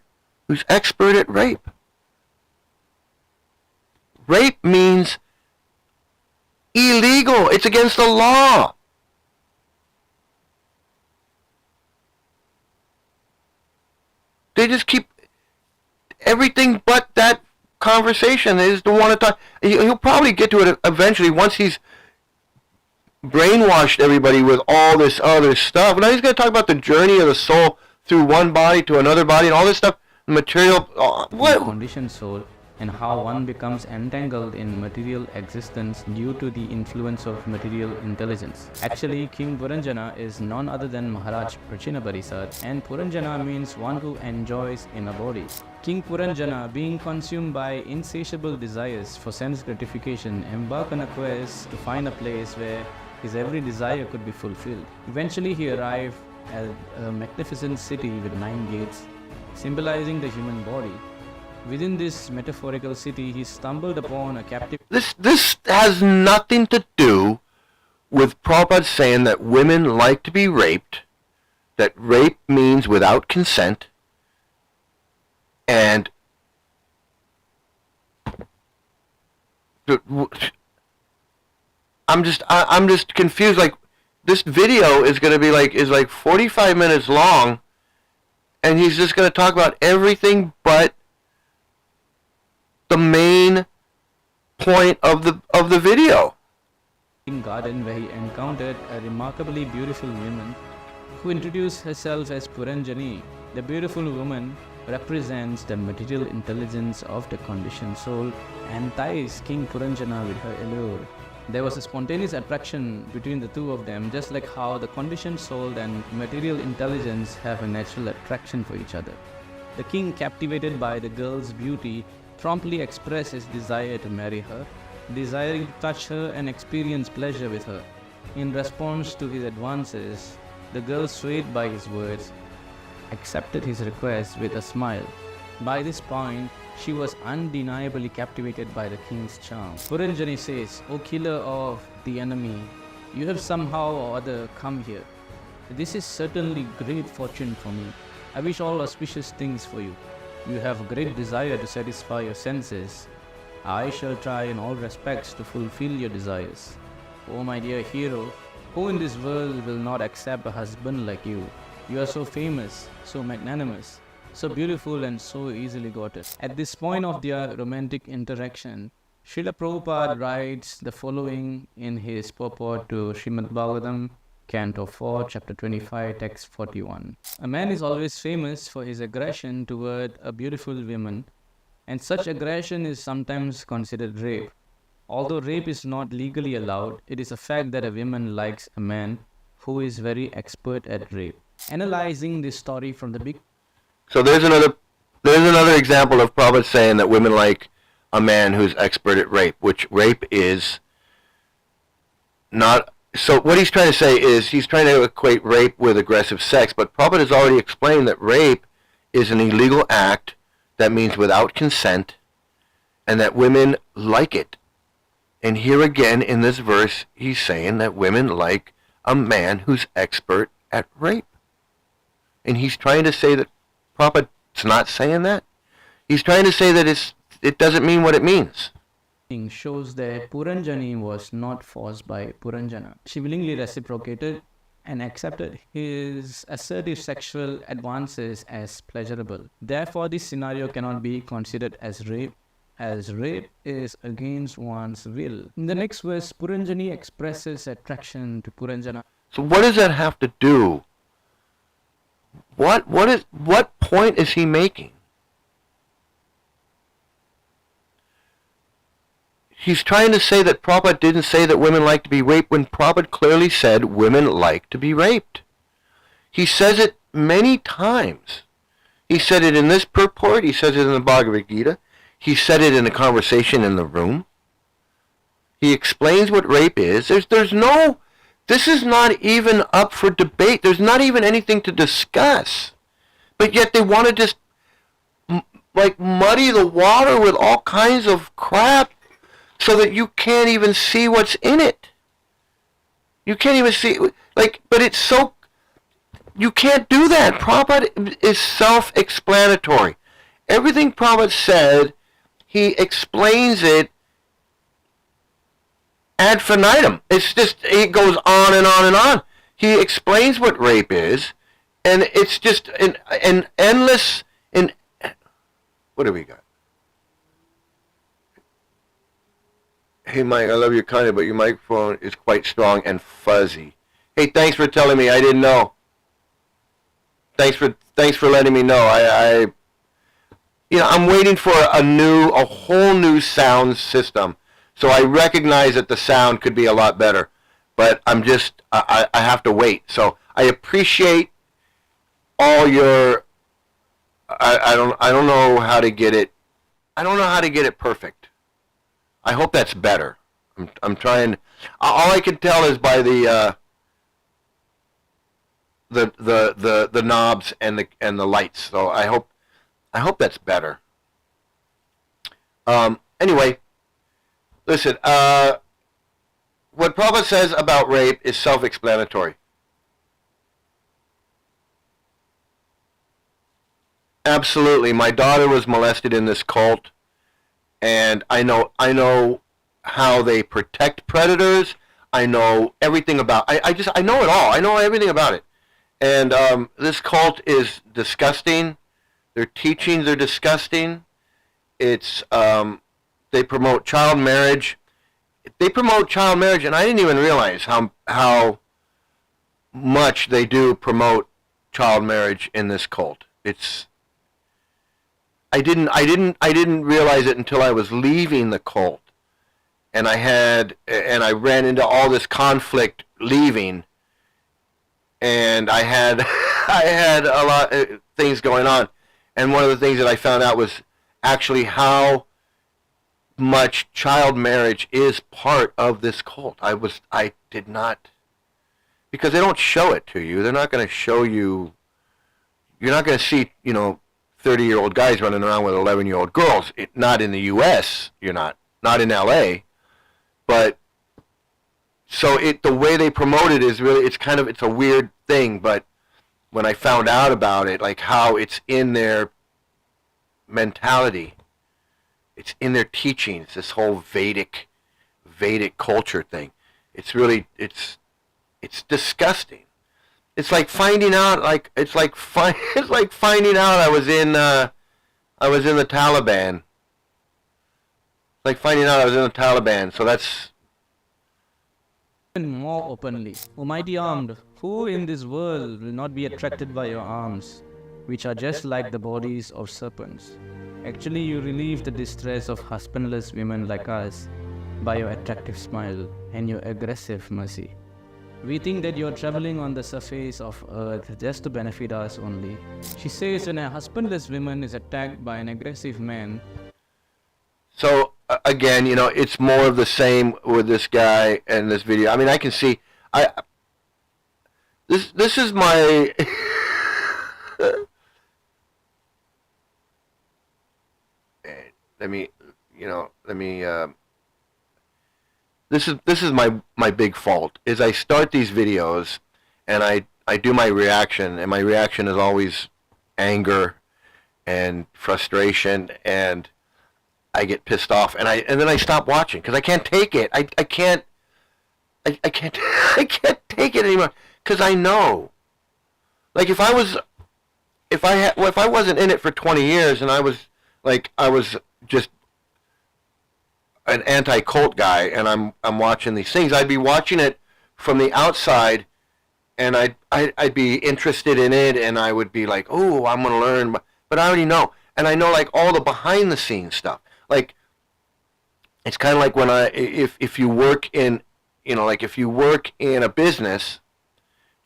who's expert at rape. Rape means illegal. It's against the law. They just keep everything but that conversation is to want to talk. He'll probably get to it eventually once he's brainwashed everybody with all this other stuff. Now he's going to talk about the journey of the soul through one body to another body and all this stuff, material. The What? conditioned soul, and how one becomes entangled in material existence due to the influence of material intelligence. Actually, King Puranjana is none other than Maharaj Prachinabarisat, and Puranjana means one who enjoys in a body. King Puranjana, being consumed by insatiable desires for sense gratification, embarked on a quest to find a place where his every desire could be fulfilled. Eventually, he arrived at a magnificent city with 9 gates, symbolizing the human body. Within this metaphorical city, he stumbled upon a captive. This has nothing to do with Prabhupada saying that women like to be raped, that rape means without consent, and I'm just confused. Like, this video is going to be like 45 minutes long, and he's just going to talk about everything but the main point of the video. Garden where he encountered a remarkably beautiful woman who introduced herself as Puranjani. The beautiful woman represents the material intelligence of the conditioned soul and enticed King Puranjana with her allure. There was a spontaneous attraction between the two of them, just like how the conditioned soul and material intelligence have a natural attraction for each other. The king, captivated by the girl's beauty, promptly expressed his desire to marry her, desiring to touch her and experience pleasure with her. In response to his advances, the girl, swayed by his words, accepted his request with a smile. By this point, she was undeniably captivated by the king's charm. Puranjani says, "O killer of the enemy, you have somehow or other come here. This is certainly great fortune for me. I wish all auspicious things for you. You have a great desire to satisfy your senses. I shall try in all respects to fulfill your desires. Oh my dear hero, who in this world will not accept a husband like you? You are so famous, so magnanimous, so beautiful and so easily gotten." At this point of their romantic interaction, Srila Prabhupada writes the following in his purport to Srimad Bhagavatam, Canto 4, Chapter 25, Text 41. A man is always famous for his aggression toward a beautiful woman, and such aggression is sometimes considered rape. Although rape is not legally allowed, it is a fact that a woman likes a man who is very expert at rape. Analyzing this story from the big... So there's another example of Prabhupada saying that women like a man who's expert at rape, which rape is not... So what he's trying to say is he's trying to equate rape with aggressive sex, but Prabhupada has already explained that rape is an illegal act that means without consent, and that women like it. And here again in this verse, he's saying that women like a man who's expert at rape. And he's trying to say that Prabhupada's not saying that. He's trying to say that it doesn't mean what it means. shows that Puranjani was not forced by Puranjana. She willingly reciprocated and accepted his assertive sexual advances as pleasurable. Therefore, this scenario cannot be considered as rape is against one's will. In the next verse, Puranjani expresses attraction to Puranjana. So what does that have to do? What point is he making? He's trying to say that Prabhupada didn't say that women like to be raped when Prabhupada clearly said women like to be raped. He says it many times. He said it in this purport. He says it in the Bhagavad Gita. He said it in a conversation in the room. He explains what rape is. This is not even up for debate. There's not even anything to discuss. But yet they want to just muddy the water with all kinds of crap so that you can't even see what's in it. You can't even see, but it's so, you can't do that. Prabhupada is self-explanatory. Everything Prabhupada said, he explains it ad infinitum. It's just, it goes on and on and on. He explains what rape is, and it's just an endless, what do we got? Hey, Mike, I love your content, but your microphone is quite strong and fuzzy. Hey, thanks for telling me. I didn't know. Thanks for letting me know. I'm waiting for a whole new sound system. So I recognize that the sound could be a lot better, but I have to wait. So I appreciate all your. I don't know how to get it. I don't know how to get it perfect. I hope that's better. I'm trying. All I can tell is by the knobs and the lights. So I hope that's better. Anyway, listen. What Prabhupada says about rape is self-explanatory. Absolutely, my daughter was molested in this cult, and I know how they protect predators. I know everything about. I know it all. I know everything about it. And this cult is disgusting. Their teachings are disgusting. It's they promote child marriage. They promote child marriage, and I didn't even realize how much they do promote child marriage in this cult. I didn't realize it until I was leaving the cult, and I ran into all this conflict leaving, and I had a lot of things going on, and one of the things that I found out was actually how much child marriage is part of this cult. I did not, because they don't show it to you. They're not going to show you. You're not going to see 30-year-old guys running around with 11-year-old girls. Not in the U.S. You're not in L.A. But so the way they promote it is really it's a weird thing. But when I found out about it, like how it's in their mentality, it's in their teachings. This whole Vedic culture thing. It's really it's disgusting. It's like finding out, it's like finding out I was in the Taliban. It's like finding out I was in the Taliban. So that's Even more openly. O mighty armed, who in this world will not be attracted by your arms, which are just like the bodies of serpents? Actually, you relieve the distress of husbandless women like us by your attractive smile and your aggressive mercy. We think that you're traveling on the surface of earth just to benefit us only. She says when a husbandless woman is attacked by an aggressive man. so again, it's more of the same with this guy and this video. I mean, I can see this is my this is my big fault is I start these videos and I do my reaction, and my reaction is always anger and frustration, and I get pissed off, and then I stop watching because I can't take it. I can't take it anymore because I know, like if I wasn't in it for 20 years and I was just an anti-cult guy and I'm watching these things, I'd be watching it from the outside, and I'd be interested in it, and I would be like, oh, I'm gonna learn, but I already know, and I know like all the behind the scenes stuff. Like it's kind of like when if you work in if you work in a business,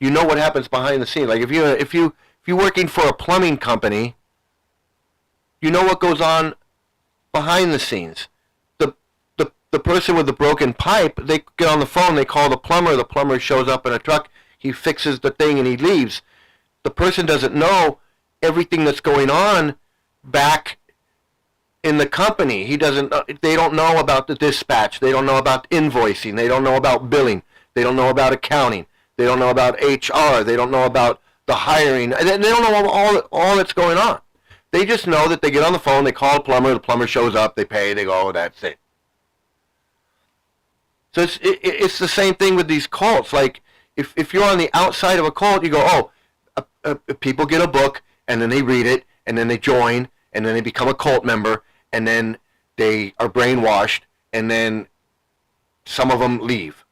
you know what happens behind the scenes. Like if you're working for a plumbing company, you know what goes on behind the scenes. The person with the broken pipe, they get on the phone, they call the plumber shows up in a truck, he fixes the thing and he leaves. The person doesn't know everything that's going on back in the company. They don't know about the dispatch, they don't know about invoicing, they don't know about billing, they don't know about accounting, they don't know about HR, they don't know about the hiring, they don't know all that's going on. They just know that they get on the phone, they call the plumber shows up, they pay, they go, oh, that's it. So it's the same thing with these cults. Like if you're on the outside of a cult, you go, oh, people get a book and then they read it and then they join and then they become a cult member and then they are brainwashed and then some of them leave.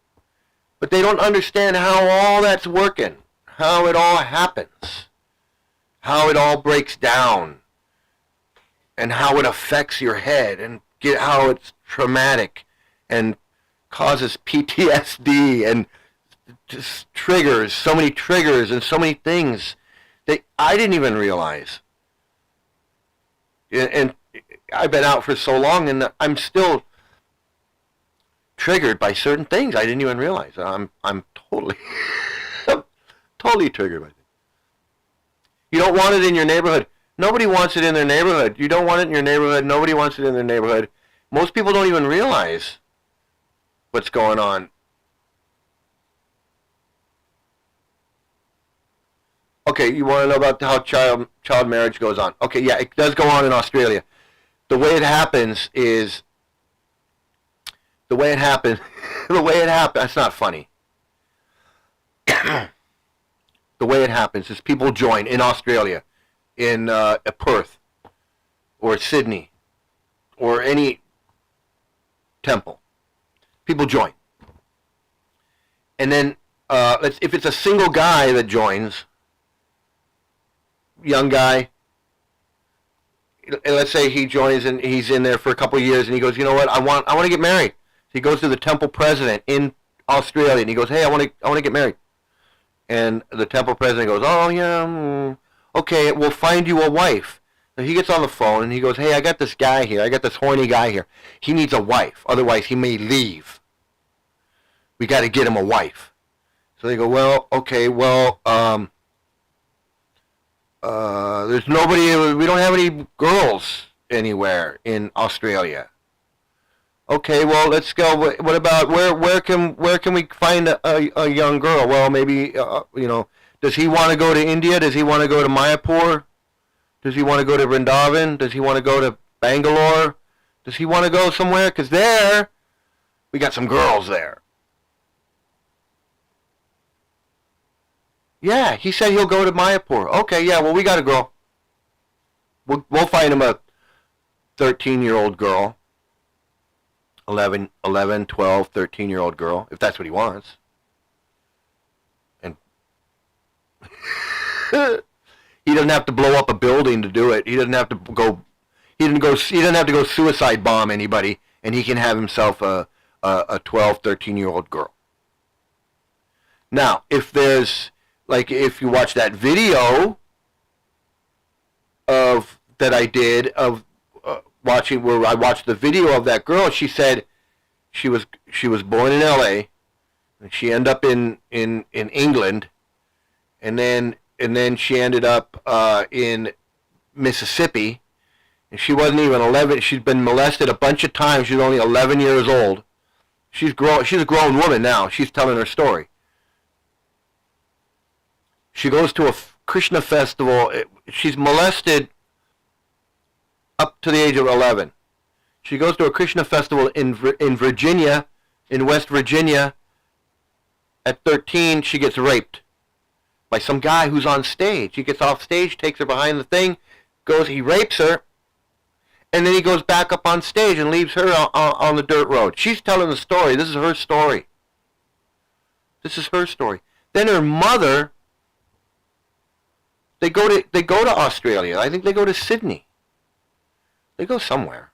But they don't understand how all that's working, how it all happens, how it all breaks down, and how it affects your head, and how it's traumatic and causes PTSD and just triggers, so many triggers and so many things that I didn't even realize. And I've been out for so long, and I'm still triggered by certain things I didn't even realize. I'm totally, totally triggered by things. You don't want it in your neighborhood. Nobody wants it in their neighborhood. You don't want it in your neighborhood. Nobody wants it in their neighborhood. Most people don't even realize what's going on. Okay, you want to know about how child marriage goes on? Okay, yeah, it does go on in Australia. The way it happens is, the way it happens, that's not funny. The way it happens is people join in Australia, in Perth, or Sydney, or any temple. People join. And then, if it's a single guy that joins, young guy, and let's say he joins and he's in there for a couple of years, and he goes, you know what, I want to get married. So he goes to the temple president in Australia, and he goes, hey, I want to get married. And the temple president goes, oh yeah, okay, we'll find you a wife. So he gets on the phone and he goes, hey, I got this guy here, I got this horny guy here. He needs a wife, otherwise he may leave. We got to get him a wife. So they go, well, okay, well, there's nobody, we don't have any girls anywhere in Australia. Okay, well, let's go. What about, where can we find a young girl? Well, maybe, does he want to go to India? Does he want to go to Mayapur? Does he want to go to Vrindavan? Does he want to go to Bangalore? Does he want to go somewhere? Because there, we got some girls there. Yeah, he said he'll go to Mayapur. Okay, yeah, well, we got a girl. We'll find him a 13-year-old girl. 11, 12, 13-year-old girl, if that's what he wants. And he doesn't have to blow up a building to do it. He doesn't have to go suicide bomb anybody, and he can have himself a 12, 13-year-old girl. Now, if you watch that video that I did of where I watched the video of that girl, she said she was born in L.A. and she ended up in England, and then she ended up in Mississippi, and she wasn't even 11. She's been molested a bunch of times. She's only 11 years old. She's a grown woman now. She's telling her story. She goes to a Krishna festival. She's molested up to the age of 11. She goes to a Krishna festival in Virginia, in West Virginia. At 13, she gets raped by some guy who's on stage. He gets off stage, takes her behind the thing, he rapes her, and then he goes back up on stage and leaves her on the dirt road. She's telling the story. This is her story. This is her story. Then her mother, they go to Australia. I think they go to Sydney. They go somewhere.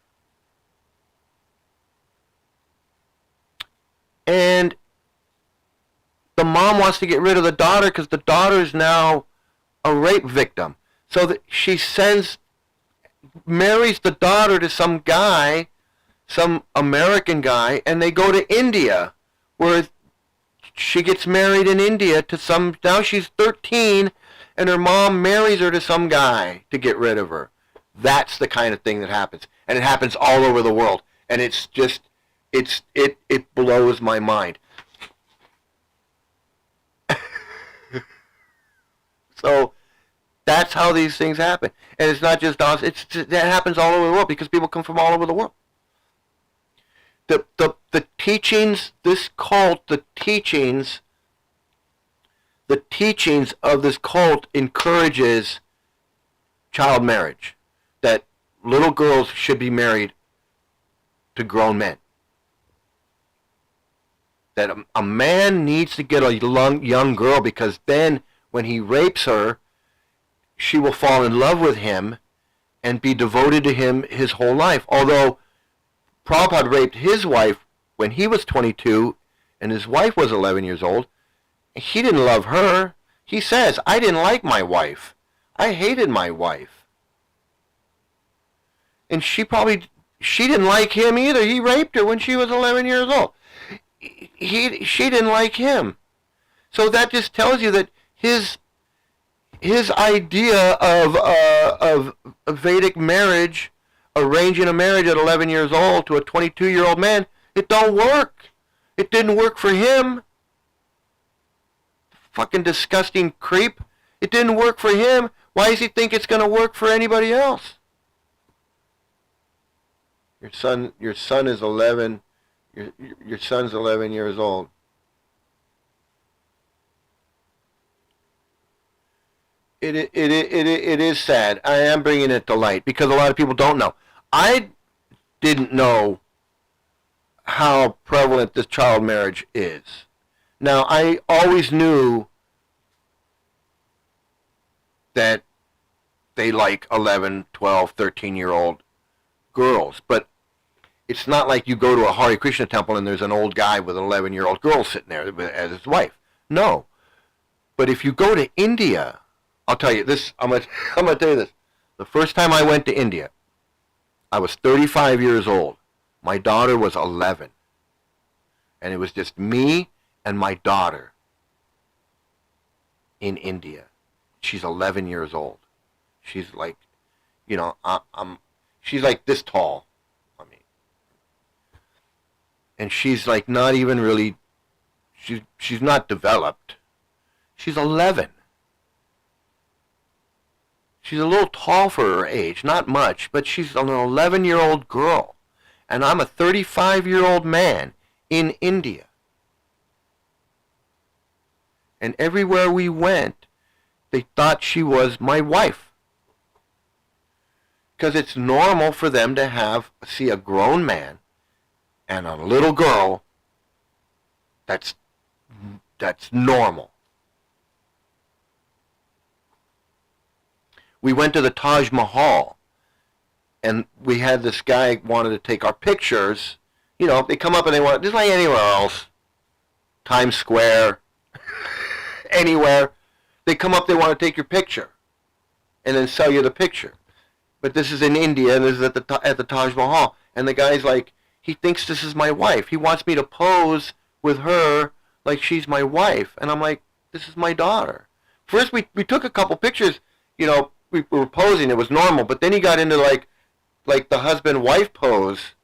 And the mom wants to get rid of the daughter because the daughter is now a rape victim. So that she marries the daughter to some guy, some American guy, and they go to India, where she gets married in India to now she's 13, and her mom marries her to some guy to get rid of her. That's the kind of thing that happens. And it happens all over the world. And it's just, it blows my mind. So that's how these things happen. And it's not just us, that happens all over the world because people come from all over the world. The teachings, this cult, the teachings of this cult encourages child marriage. That little girls should be married to grown men. that a man needs to get a young girl, because then when he rapes her, she will fall in love with him and be devoted to him his whole life. Although Prabhupada raped his wife when he was 22 and his wife was 11 years old, he didn't love her. He says, I didn't like my wife. I hated my wife. And she didn't like him either. He raped her when she was 11 years old. She didn't like him. So that just tells you that his idea of Vedic marriage, arranging a marriage at 11 years old to a 22-year-old man, it don't work. It didn't work for him. Fucking disgusting creep. It didn't work for him. Why does he think it's going to work for anybody else? Your son is 11. Your son's 11 years old. It is sad. I am bringing it to light because a lot of people don't know. I didn't know how prevalent this child marriage is. Now, I always knew that they like 11, 12, 13-year-old girls, but it's not like you go to a Hare Krishna temple and there's an old guy with an 11-year-old girl sitting there as his wife. No. But if you go to India, I'll tell you this, I'm gonna tell you this. The first time I went to India, I was 35 years old. My daughter was 11. And it was just me and my daughter in India. She's 11 years old. She's like, she's like this tall. I mean, and she's like not even really, she's not developed. She's 11. She's a little tall for her age, not much, but she's an 11-year-old girl. And I'm a 35-year-old man in India. And everywhere we went, they thought she was my wife. Because it's normal for them to see a grown man and a little girl. That's normal. We went to the Taj Mahal, and we had this guy wanted to take our pictures. They come up and they want, just like anywhere else, Times Square, anywhere. They come up, they want to take your picture, and then sell you the picture. But this is in India, and this is at the Taj Mahal, and the guy's like, he thinks this is my wife. He wants me to pose with her like she's my wife, and I'm like, this is my daughter. First, we took a couple pictures. We were posing. It was normal, but then he got into like the husband-wife pose,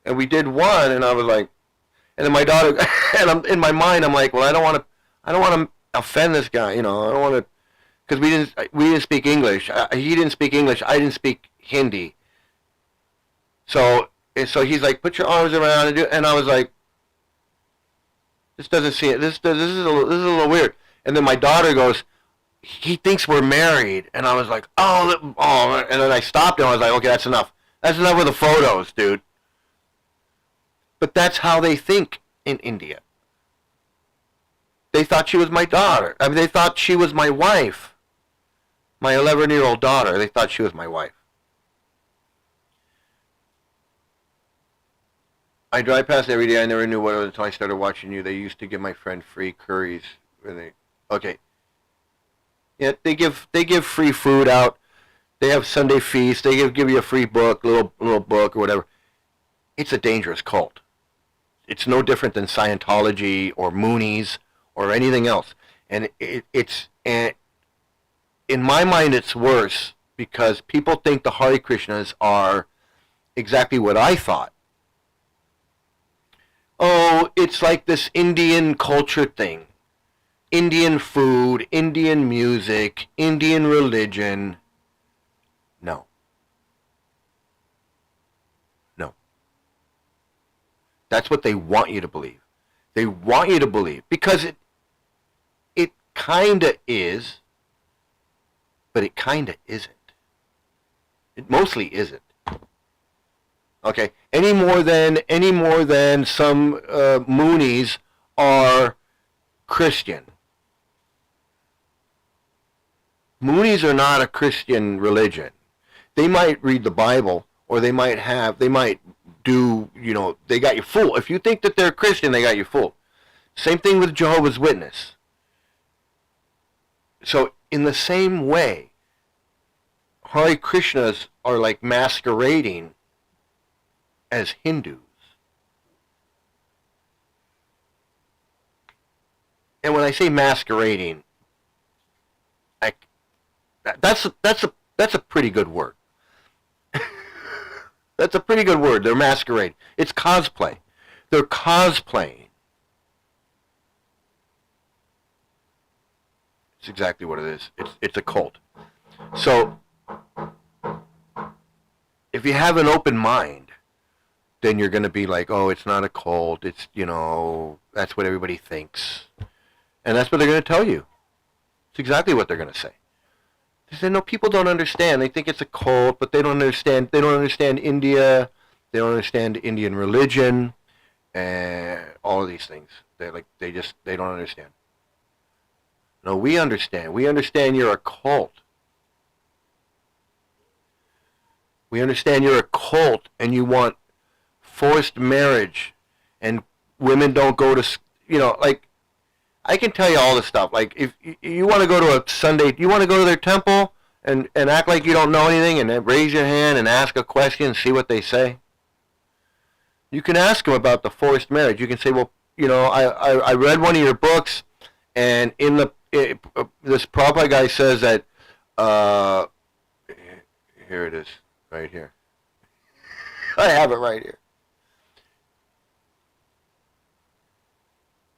and we did one, and I was like, and then my daughter, and in my mind, I'm like, well, I don't want to offend this guy, I don't want to, because we didn't speak English. He didn't speak English. I didn't speak Hindi. So he's like, put your arms around and I was like, this doesn't seem, this is a little weird. And then my daughter goes, he thinks we're married, and I was like, oh, and then I stopped and I was like, okay, that's enough. That's enough with the photos, dude. But that's how they think in India. They thought she was my daughter. I mean, they thought she was my wife. My 11-year-old daughter, they thought she was my wife. I drive past every day. I never knew what it was until I started watching you. They used to give my friend free curries. Okay. Yeah, they give free food out. They have Sunday feasts. They give you a free book, little book or whatever. It's a dangerous cult. It's no different than Scientology or Moonies or anything else. And in my mind, it's worse because people think the Hare Krishnas are exactly what I thought. Oh, it's like this Indian culture thing. Indian food, Indian music, Indian religion. No. No. That's what they want you to believe. They want you to believe because it kind of is, but it kind of isn't. It mostly isn't. Okay? Any more than some Moonies are Christian. Moonies are not a Christian religion. They might read the Bible, or they might do, they got you fooled. If you think that they're Christian, they got you fooled. Same thing with Jehovah's Witness. So in the same way, Hare Krishnas are like masquerading as Hindus. And when I say masquerading, that's a pretty good word. That's a pretty good word. They're masquerading. It's cosplay. They're cosplaying. It's exactly what it is. It's a cult. So if you have an open mind, then you're going to be like, oh, it's not a cult. It's, that's what everybody thinks. And that's what they're going to tell you. It's exactly what they're going to say. They say, no, people don't understand. They think it's a cult, but they don't understand. They don't understand India. They don't understand Indian religion, and all of these things. They don't understand. No, we understand. We understand you're a cult. We understand you're a cult, and you want forced marriage, and women don't go to, I can tell you all this stuff. Like, if you want to go to a Sunday, you want to go to their temple and act like you don't know anything, and then raise your hand and ask a question and see what they say. You can ask them about the forced marriage. You can say, well, I read one of your books, and in this Prabhupada guy says that, here it is, right here. I have it right here.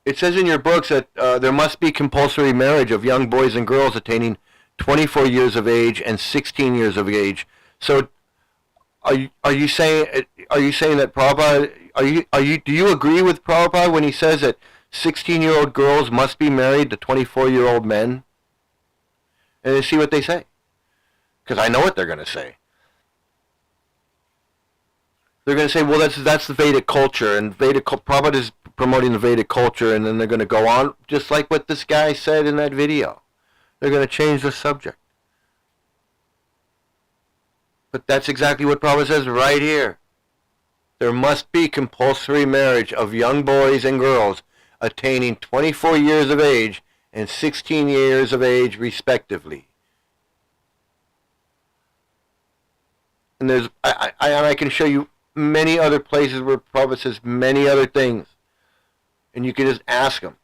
It says in your books that there must be compulsory marriage of young boys and girls attaining 24 years of age and 16 years of age. So, are you saying that Prabhupada? Do you agree with Prabhupada when he says that 16-year-old girls must be married to 24-year-old men? And see what they say, because I know what they're going to say. They're going to say, well, that's the Vedic culture, and Prabhupada is promoting the Vedic culture, and then they're going to go on, just like what this guy said in that video. They're going to change the subject. But that's exactly what Prabhupada says right here. There must be compulsory marriage of young boys and girls attaining 24 years of age and 16 years of age, respectively. And I can show you many other places where Prabhupada says many other things. And you can just ask them.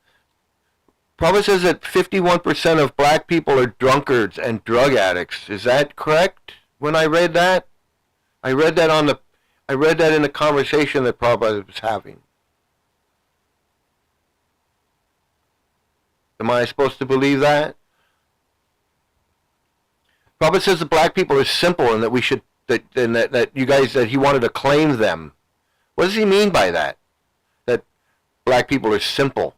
Prabhupada says that 51% of black people are drunkards and drug addicts. Is that correct? When I read that? I read that in the conversation that Prabhupada was having. Am I supposed to believe that? Prabhupada says that black people are simple and that we should that you guys, that he wanted to claim them. What does he mean by that? That black people are simple.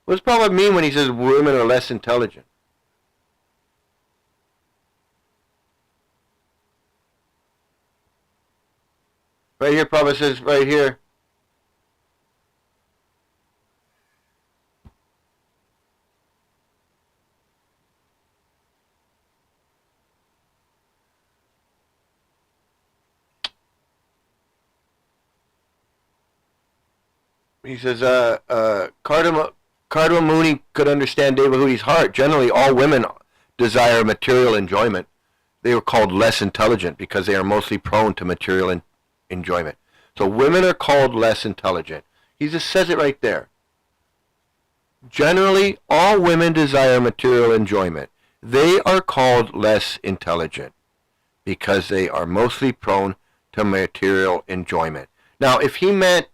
What does Prabhupada mean when he says women are less intelligent? Right here, Prabhupada says, right here. He says, Cardamom Mooney could understand Devahuti's heart. Generally, all women desire material enjoyment. They were called less intelligent because they are mostly prone to material enjoyment. So women are called less intelligent. He just says it right there. Generally, all women desire material enjoyment. They are called less intelligent because they are mostly prone to material enjoyment. Now, if he meant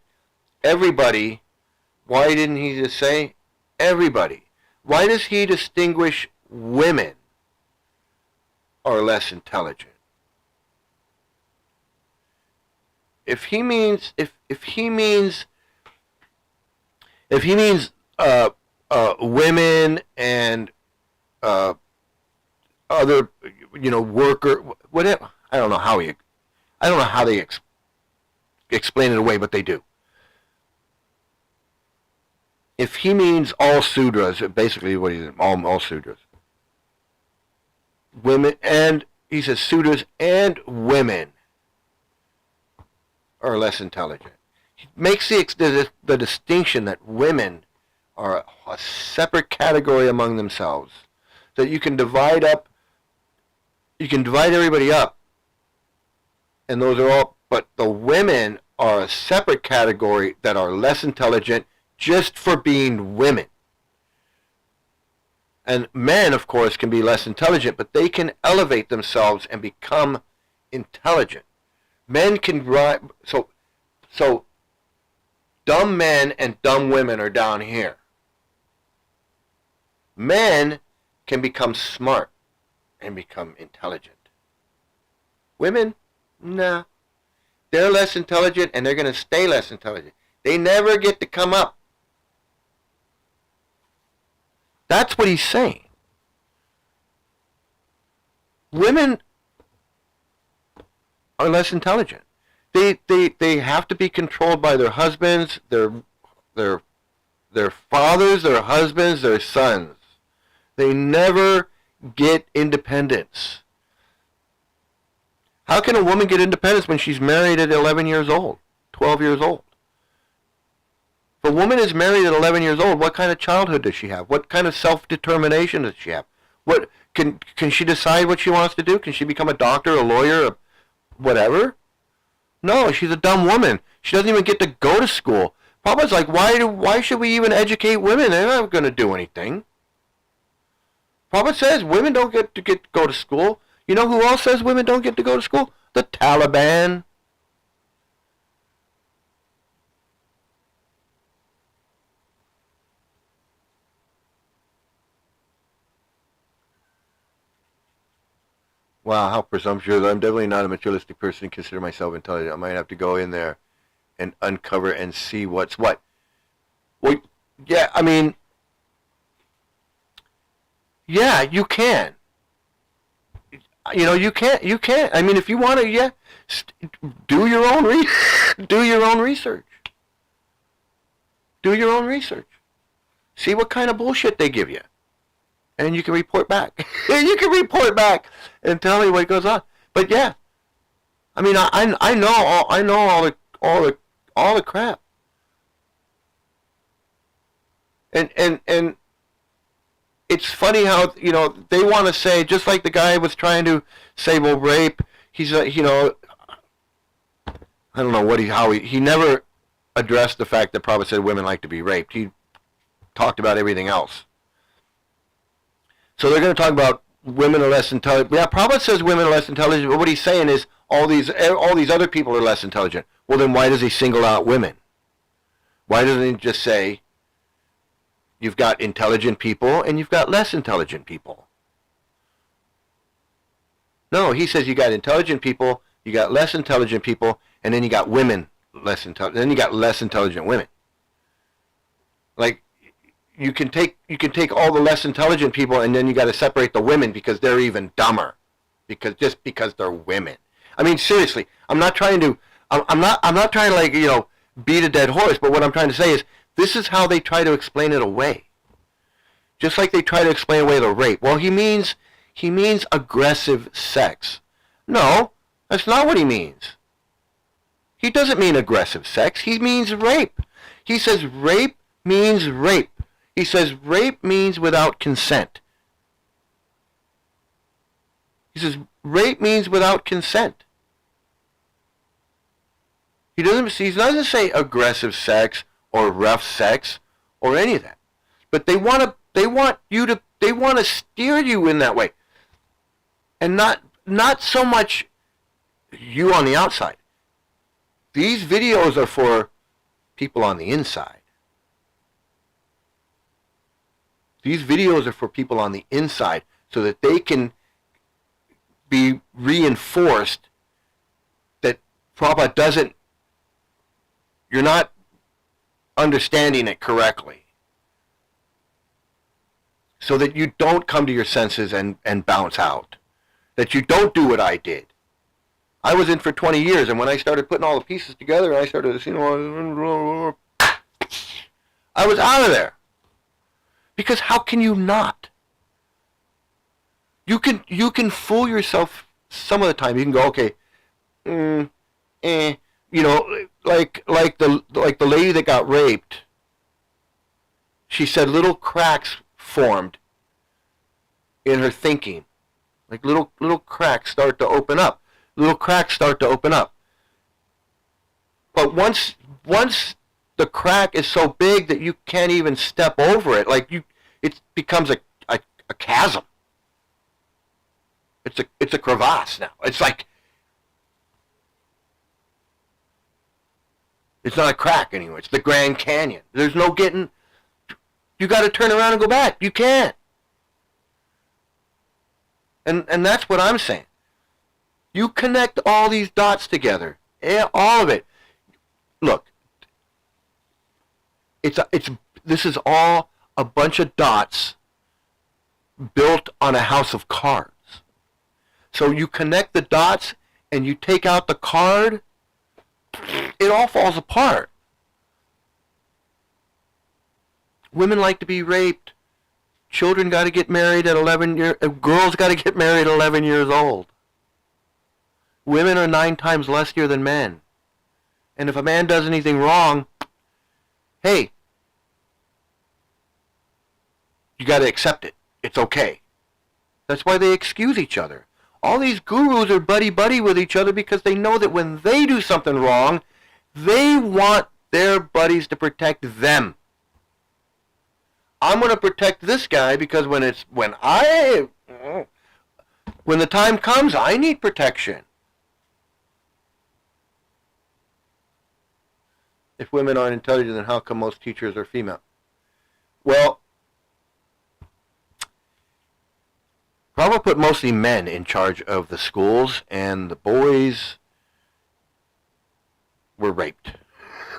everybody, why didn't he just say everybody? Why does he distinguish women are less intelligent? If he means women and other worker, whatever, I don't know how they explain it away, but they do. if he means all sudras, basically what he's all sudras, women, and he says sudras and women are less intelligent. He makes the distinction that women are a separate category among themselves, that you can divide everybody up, and those are all, but the women are a separate category that are less intelligent just for being women. And men, of course, can be less intelligent, but they can elevate themselves and become intelligent. Men can so dumb men and dumb women are down here. Men can become smart and become intelligent. Women, nah. They're less intelligent and they're going to stay less intelligent. They never get to come up. That's what he's saying. Women are less intelligent. They have to be controlled by their husbands, their fathers, their husbands, their sons. They never get independence. How can a woman get independence when she's married at 11 years old, 12 years old? If a woman is married at 11 years old, what kind of childhood does she have? What kind of self-determination does she have? What can she decide what she wants to do? Can she become a doctor, a lawyer, whatever? No, she's a dumb woman. She doesn't even get to go to school. Papa's like, why should we even educate women? They're not going to do anything. Papa says women don't get to go to school. You know who else says women don't get to go to school? The Taliban. Wow, how presumptuous. I'm definitely not a materialistic person and consider myself intelligent. I might have to go in there and uncover and see what's what. Well, yeah, I mean, yeah, you can. You know, you can't. I mean, if you want to, yeah, do your own do your own research. Do your own research. See what kind of bullshit they give you, and you can report back. You can report back and tell me what goes on. But yeah, I mean, I know all the crap. And it's funny how, you know, they want to say, just like the guy was trying to say, well, rape, he's, you know, I don't know he never addressed the fact that Prabhupada said women like to be raped. He talked about everything else. So they're going to talk about women are less intelligent. Yeah, Prabhupada says women are less intelligent, but what he's saying is all these other people are less intelligent. Well, then why does he single out women? Why doesn't he just say, you've got intelligent people and you've got less intelligent people? No, he says you got intelligent people, you got less intelligent people, and then you got women less intelligent. Then you got less intelligent women. Like, you can take all the less intelligent people, and then you got to separate the women because they're even dumber, because they're women. I mean, seriously, I'm not trying to like, you know, beat a dead horse, but what I'm trying to say is, this is how they try to explain it away. Just like they try to explain away the rape. Well, he means aggressive sex. No, that's not what he means. He doesn't mean aggressive sex. He means rape. He says rape means rape. He says rape means without consent. He says rape means without consent. He doesn't say aggressive sex or rough sex or any of that. But they want to steer you in that way. And not so much you on the outside. These videos are for people on the inside. These videos are for people on the inside so that they can be reinforced that Prabhupada doesn't, you're not understanding it correctly. So that you don't come to your senses and bounce out. That you don't do what I did. I was in for 20 years, and when I started putting all the pieces together, I started, you know, I was out of there. Because how can you not? You can fool yourself some of the time. You can go, okay, you know, like the lady that got raped. She said little cracks formed in her thinking. Like little cracks start to open up. Little cracks start to open up. But once the crack is so big that you can't even step over it, like it becomes a chasm. It's a crevasse now. It's like it's not a crack anymore. It's the Grand Canyon. There's no getting. You got to turn around and go back. You can't. And that's what I'm saying. You connect all these dots together, all of it. Look, this is all a bunch of dots built on a house of cards. So you connect the dots and you take out the card, it all falls apart. Women like to be raped. Children got to get married at 11 years. Girls got to get married at 11 years old. Women are 9 times lustier than men. And if a man does anything wrong, hey, you got to accept it. It's okay. That's why they excuse each other. All these gurus are buddy-buddy with each other because they know that when they do something wrong, they want their buddies to protect them. I'm going to protect this guy because when the time comes, I need protection. If women aren't intelligent, then how come most teachers are female? Well, Prabhupada put mostly men in charge of the schools, and the boys were raped.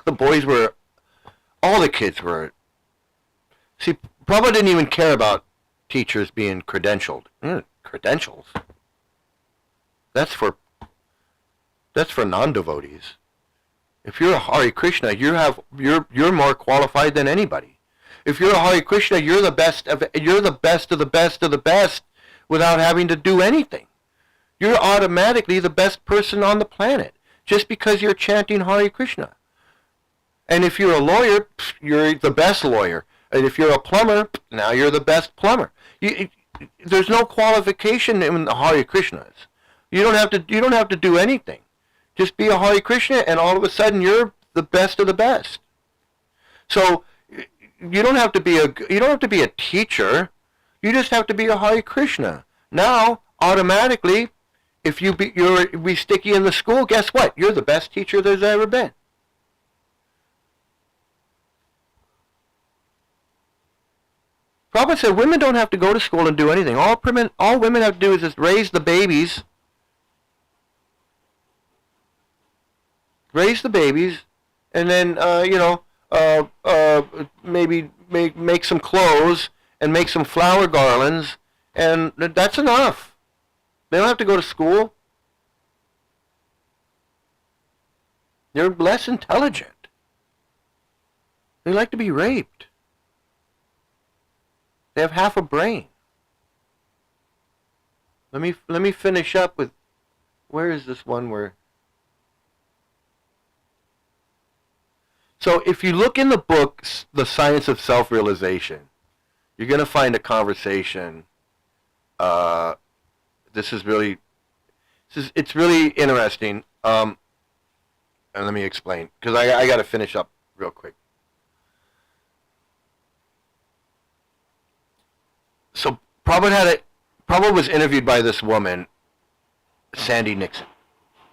All the kids were. See, Prabhupada didn't even care about teachers being credentialed. Credentials? That's for non-devotees. If you're a Hare Krishna, you're more qualified than anybody. If you're a Hare Krishna, you're the best of the best of the best without having to do anything. You're automatically the best person on the planet just because you're chanting Hare Krishna. And if you're a lawyer, you're the best lawyer. And if you're a plumber, now you're the best plumber. There's no qualification in the Hare Krishnas. You don't have to do anything. Just be a Hare Krishna, and all of a sudden you're the best of the best. So you don't have to be a teacher. You just have to be a Hare Krishna. Now, automatically, if we stick you in the school, guess what? You're the best teacher there's ever been. Prabhupada said women don't have to go to school and do anything. All women have to do is just raise the babies. And then, maybe make some clothes and make some flower garlands, and that's enough. They don't have to go to school. They're less intelligent. They like to be raped. They have half a brain. Let me finish up with, where is this one where? So if you look in the books, The Science of Self-Realization, you're going to find a conversation. It's really interesting. And let me explain, because I got to finish up real quick. So Prabhupada was interviewed by this woman, Sandy Nixon,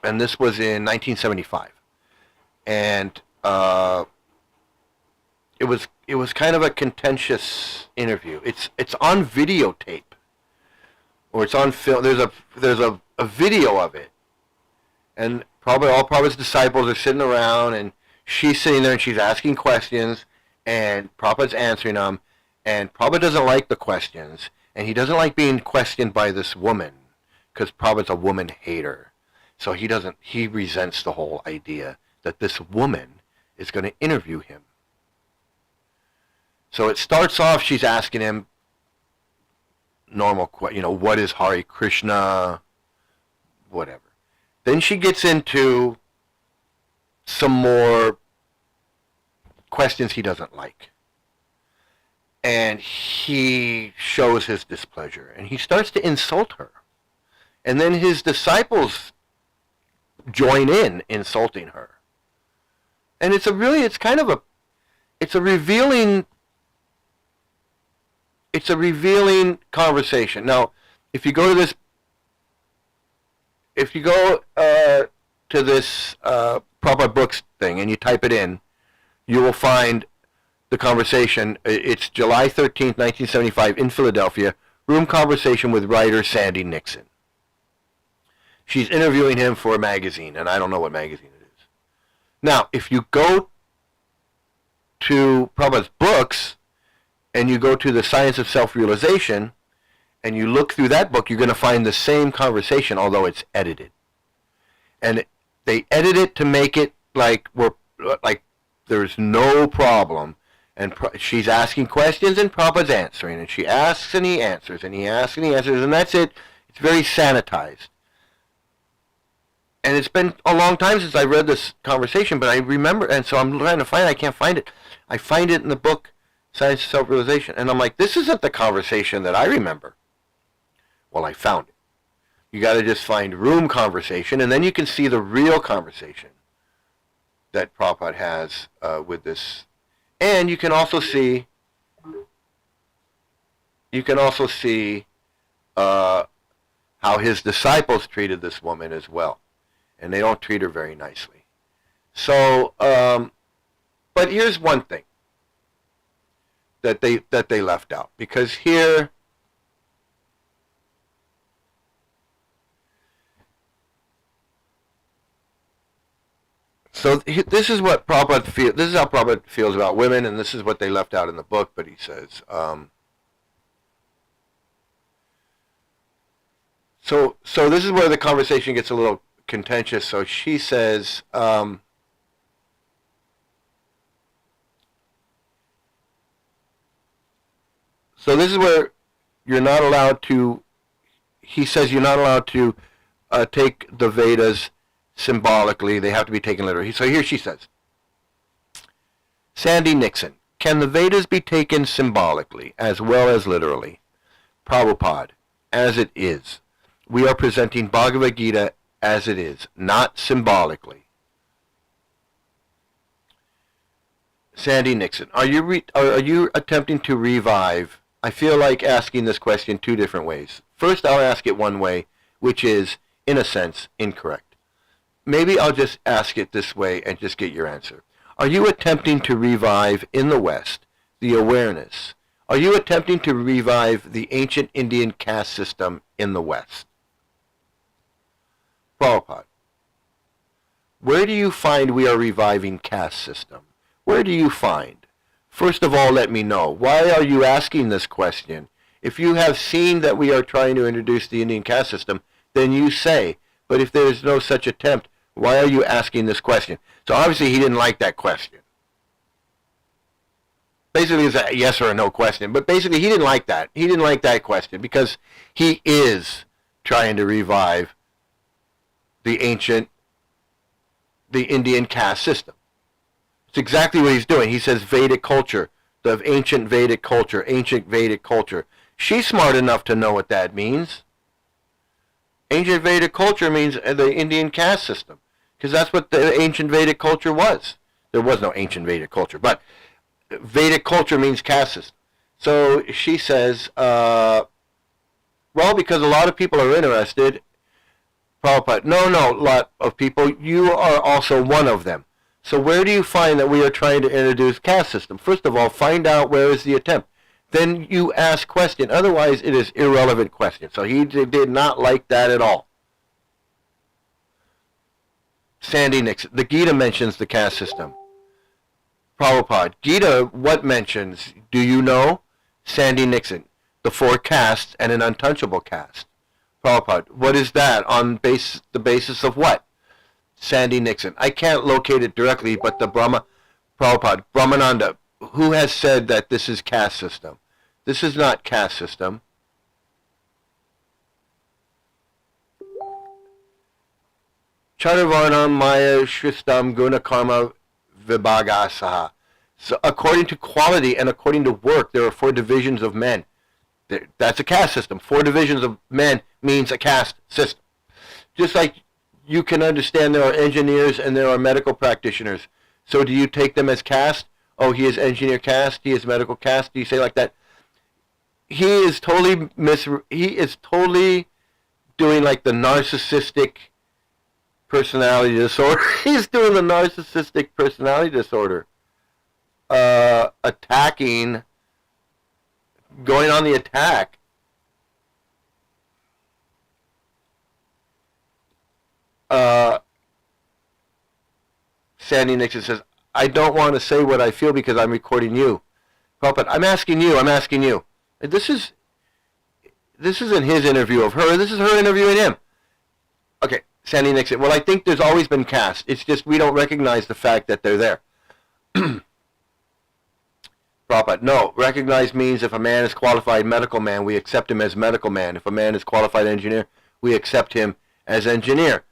and this was in 1975, and it was kind of a contentious interview. It's on videotape, or it's on film. There's a video of it, and probably all Prabhupada's disciples are sitting around, and she's sitting there and she's asking questions, and Prabhupada's answering them. And Prabhupada doesn't like the questions, and he doesn't like being questioned by this woman, because Prabhupada's a woman hater. So he resents the whole idea that this woman is going to interview him. So it starts off, she's asking him normal, what is Hare Krishna, whatever. Then she gets into some more questions he doesn't like. And he shows his displeasure. And he starts to insult her. And then his disciples join in insulting her. And it's a revealing conversation. Now, if you go to this Prabhupada Books thing and you type it in, you will find the conversation. It's July 13th, 1975 in Philadelphia, room conversation with writer Sandy Nixon. She's interviewing him for a magazine, and I don't know what magazine it is. Now, if you go to Prabhupada's books, and you go to the Science of Self-Realization, and you look through that book, you're going to find the same conversation, although it's edited. And they edit it to make it like there's no problem. And she's asking questions, and Prabhupada's answering. And she asks, and he answers, and he asks, and he answers, and that's it. It's very sanitized. And it's been a long time since I read this conversation, but I remember, and so I'm trying to find it. I can't find it. I find it in the book, Science of Self-Realization. And I'm like, this isn't the conversation that I remember. Well, I found it. You got to just find room conversation, and then you can see the real conversation that Prabhupada has with this. And you can also see how his disciples treated this woman as well. And they don't treat her very nicely. So, but here's one thing that they left out, because here, so this is what Prabhupada feels. This is how Prabhupada feels about women, and this is what they left out in the book. But he says, so this is where the conversation gets a little contentious. So she says, so this is where you're not allowed to, he says you're not allowed to take the Vedas symbolically. They have to be taken literally. So here she says, Sandy Nixon, can the Vedas be taken symbolically as well as literally? Prabhupada, as it is. We are presenting Bhagavad Gita as it is, not symbolically. Sandy Nixon, are you attempting to revive? I feel like asking this question two different ways. First, I'll ask it one way, which is, in a sense, incorrect. Maybe I'll just ask it this way and just get your answer. Are you attempting to revive in the West the awareness? Are you attempting to revive the ancient Indian caste system in the West? Prabhupada, where do you find we are reviving caste system? Where do you find? First of all, let me know. Why are you asking this question? If you have seen that we are trying to introduce the Indian caste system, then you say. But if there is no such attempt, why are you asking this question? So obviously he didn't like that question. Basically it's a yes or a no question. But basically he didn't like that. He didn't like that question because he is trying to revive the Indian caste system. It's exactly what he's doing. He says Vedic culture, the ancient Vedic culture, ancient Vedic culture. She's smart enough to know what that means. Ancient Vedic culture means the Indian caste system, because that's what the ancient Vedic culture was. There was no ancient Vedic culture, but Vedic culture means caste system. So she says, well, because a lot of people are interested, Prabhupada, no, a lot of people, you are also one of them. So where do you find that we are trying to introduce caste system? First of all, find out where is the attempt. Then you ask question. Otherwise, it is irrelevant question. So he did not like that at all. Sandy Nixon. The Gita mentions the caste system. Prabhupada. Gita, what mentions? Do you know? Sandy Nixon. The 4 castes and an untouchable caste. Prabhupada. What is that? On the basis of what? Sandy Nixon. I can't locate it directly, but the Prabhupada, Brahmananda, who has said that this is caste system? This is not caste system. Charavarnam Maya Shristam Guna Karma Vibhagasaha. So according to quality and according to work, there are 4 divisions of men. That's a caste system. 4 divisions of men means a caste system. Just like you can understand there are engineers and there are medical practitioners. So do you take them as caste? Oh, he is engineer caste, he is medical caste. Do you say like that? He is totally doing like the narcissistic personality disorder. He's doing the narcissistic personality disorder. Attacking, going on the attack. Sandy Nixon says, I don't want to say what I feel because I'm recording you. Prabhupada, I'm asking you. This isn't his interview of her, this is her interviewing him. Okay, Sandy Nixon, well, I think there's always been caste. It's just we don't recognize the fact that they're there. Prabhupada, no, recognize means if a man is qualified medical man, we accept him as medical man. If a man is qualified engineer, we accept him as engineer.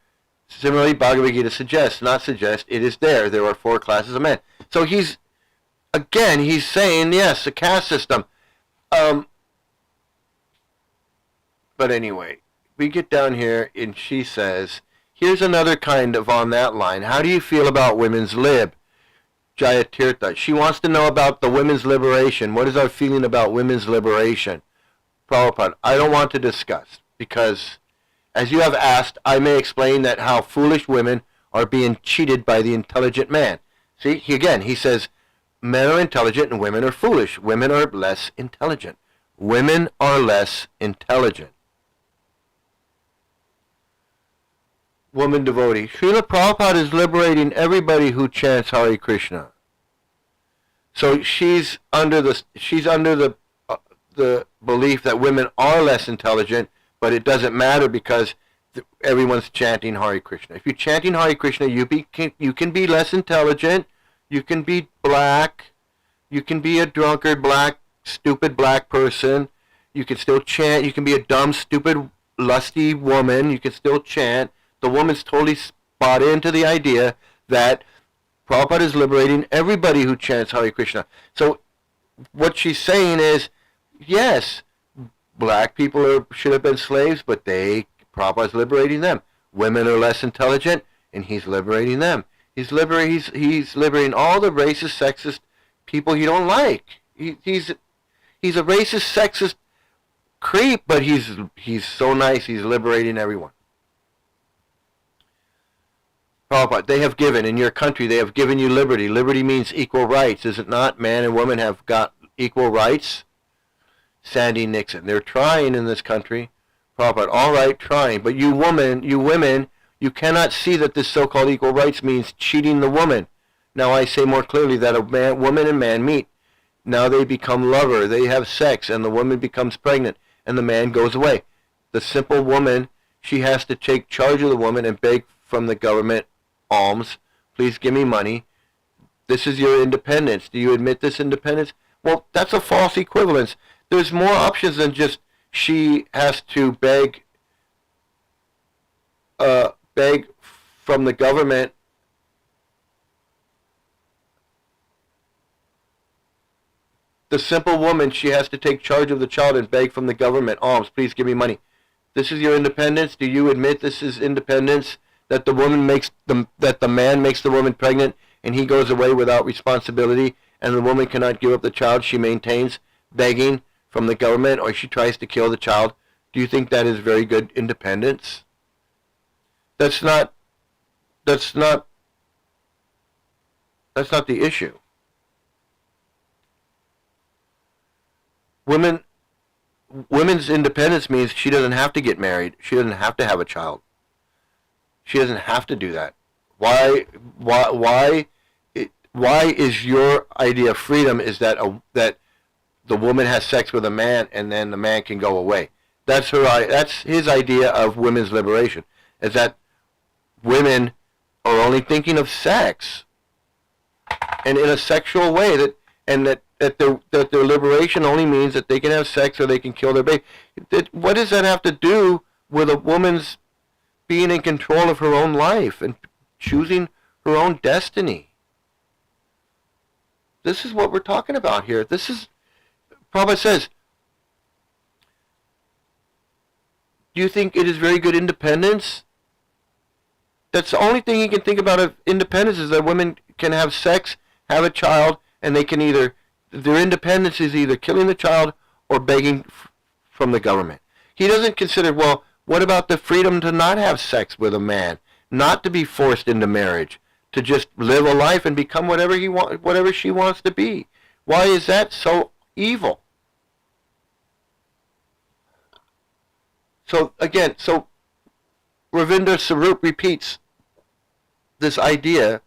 Similarly, Bhagavad Gita suggests, not suggest, it is there. There are 4 classes of men. So he's saying, yes, a caste system. But anyway, we get down here and she says, here's another kind of on that line. How do you feel about women's lib? Jayatirtha. She wants to know about the women's liberation. What is our feeling about women's liberation? Prabhupada, I don't want to discuss because as you have asked, I may explain that how foolish women are being cheated by the intelligent man. See, he says, men are intelligent and women are foolish. Women are less intelligent. Women are less intelligent. Woman devotee. Srila Prabhupada is liberating everybody who chants Hare Krishna. So she's under the belief that women are less intelligent, but it doesn't matter because everyone's chanting Hare Krishna. If you're chanting Hare Krishna, you can be less intelligent, you can be black, you can be a drunkard, stupid black person, you can still chant, you can be a dumb, stupid, lusty woman, you can still chant. The woman's totally bought into the idea that Prabhupada is liberating everybody who chants Hare Krishna. So what she's saying is, yes, black people should have been slaves, but Prabhupada's liberating them. Women are less intelligent, and he's liberating them. He's liberating all the racist, sexist people he don't like. He's a racist, sexist creep, but he's so nice. He's liberating everyone. Prabhupada, they have given, in your country, they have given you liberty. Liberty means equal rights, is it not? Man and woman have got equal rights. Sandy Nixon, they're trying in this country. Prabhupada, all right, trying. But you women, you cannot see that this so-called equal rights means cheating the woman. Now I say more clearly that a woman and man meet. Now they become lover, they have sex, and the woman becomes pregnant, and the man goes away. The simple woman, she has to take charge of the woman and beg from the government alms. Please give me money. This is your independence. Do you admit this independence? Well, that's a false equivalence. There's more options than just she has to beg from the government. The simple woman, she has to take charge of the child and beg from the government alms. Please give me money. This is your independence. Do you admit this is independence? That the man makes the woman pregnant and he goes away without responsibility, and the woman cannot give up the child she maintains, begging from the government, or she tries to kill the child. Do you think that is very good independence? That's not the issue. Women's independence means she doesn't have to get married. She doesn't have to have a child. She doesn't have to do that. Why is your idea of freedom is that that the woman has sex with a man and then the man can go away? That's his idea of women's liberation, is that women are only thinking of sex and in a sexual way, and that their liberation only means that they can have sex or they can kill their baby. What does that have to do with a woman's being in control of her own life and choosing her own destiny? This is what we're talking about here. This is, Prabhupada says, do you think it is very good independence? That's the only thing you can think about of independence, is that women can have sex, have a child, and they can either, their independence is either killing the child or begging from the government. He doesn't consider, well, what about the freedom to not have sex with a man, not to be forced into marriage, to just live a life and become whatever whatever she wants to be? Why is that so evil? So again, Ravinder Sarup repeats this idea.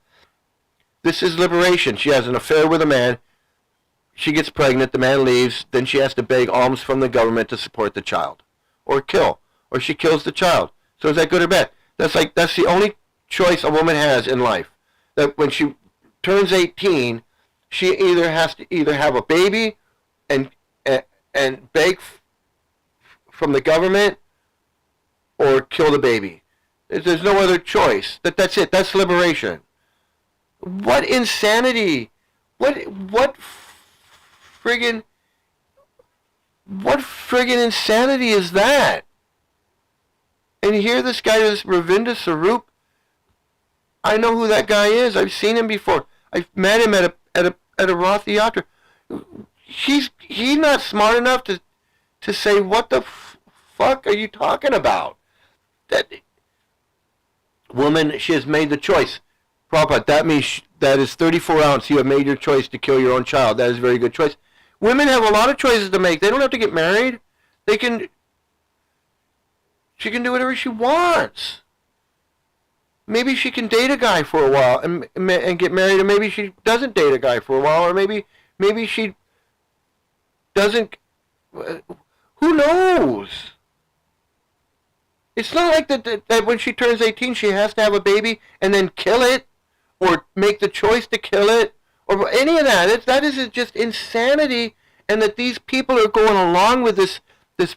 This is liberation. She has an affair with a man. She gets pregnant. The man leaves. Then she has to beg alms from the government to support the child, or kill, or she kills the child. So is that good or bad? That's the only choice a woman has in life. That when she turns 18, she either has to have a baby and beg from the government, or kill the baby. There's no other choice. That's it. That's liberation. What insanity! What friggin' insanity is that? And here this guy, this Ravinder Sarup, I know who that guy is. I've seen him before. I've met him at a Rath Yatra. He's not smart enough to say, what the fuck are you talking about? That woman, she has made the choice. Prabhupada, that means that is 34 ounce. You have made your choice to kill your own child. That is a very good choice. Women have a lot of choices to make. They don't have to get married. She can do whatever she wants. Maybe she can date a guy for a while and get married, or maybe she doesn't date a guy for a while, or maybe she doesn't. Who knows? It's not like that when she turns 18, she has to have a baby and then kill it, or make the choice to kill it, or any of that. That is just insanity, and that these people are going along with this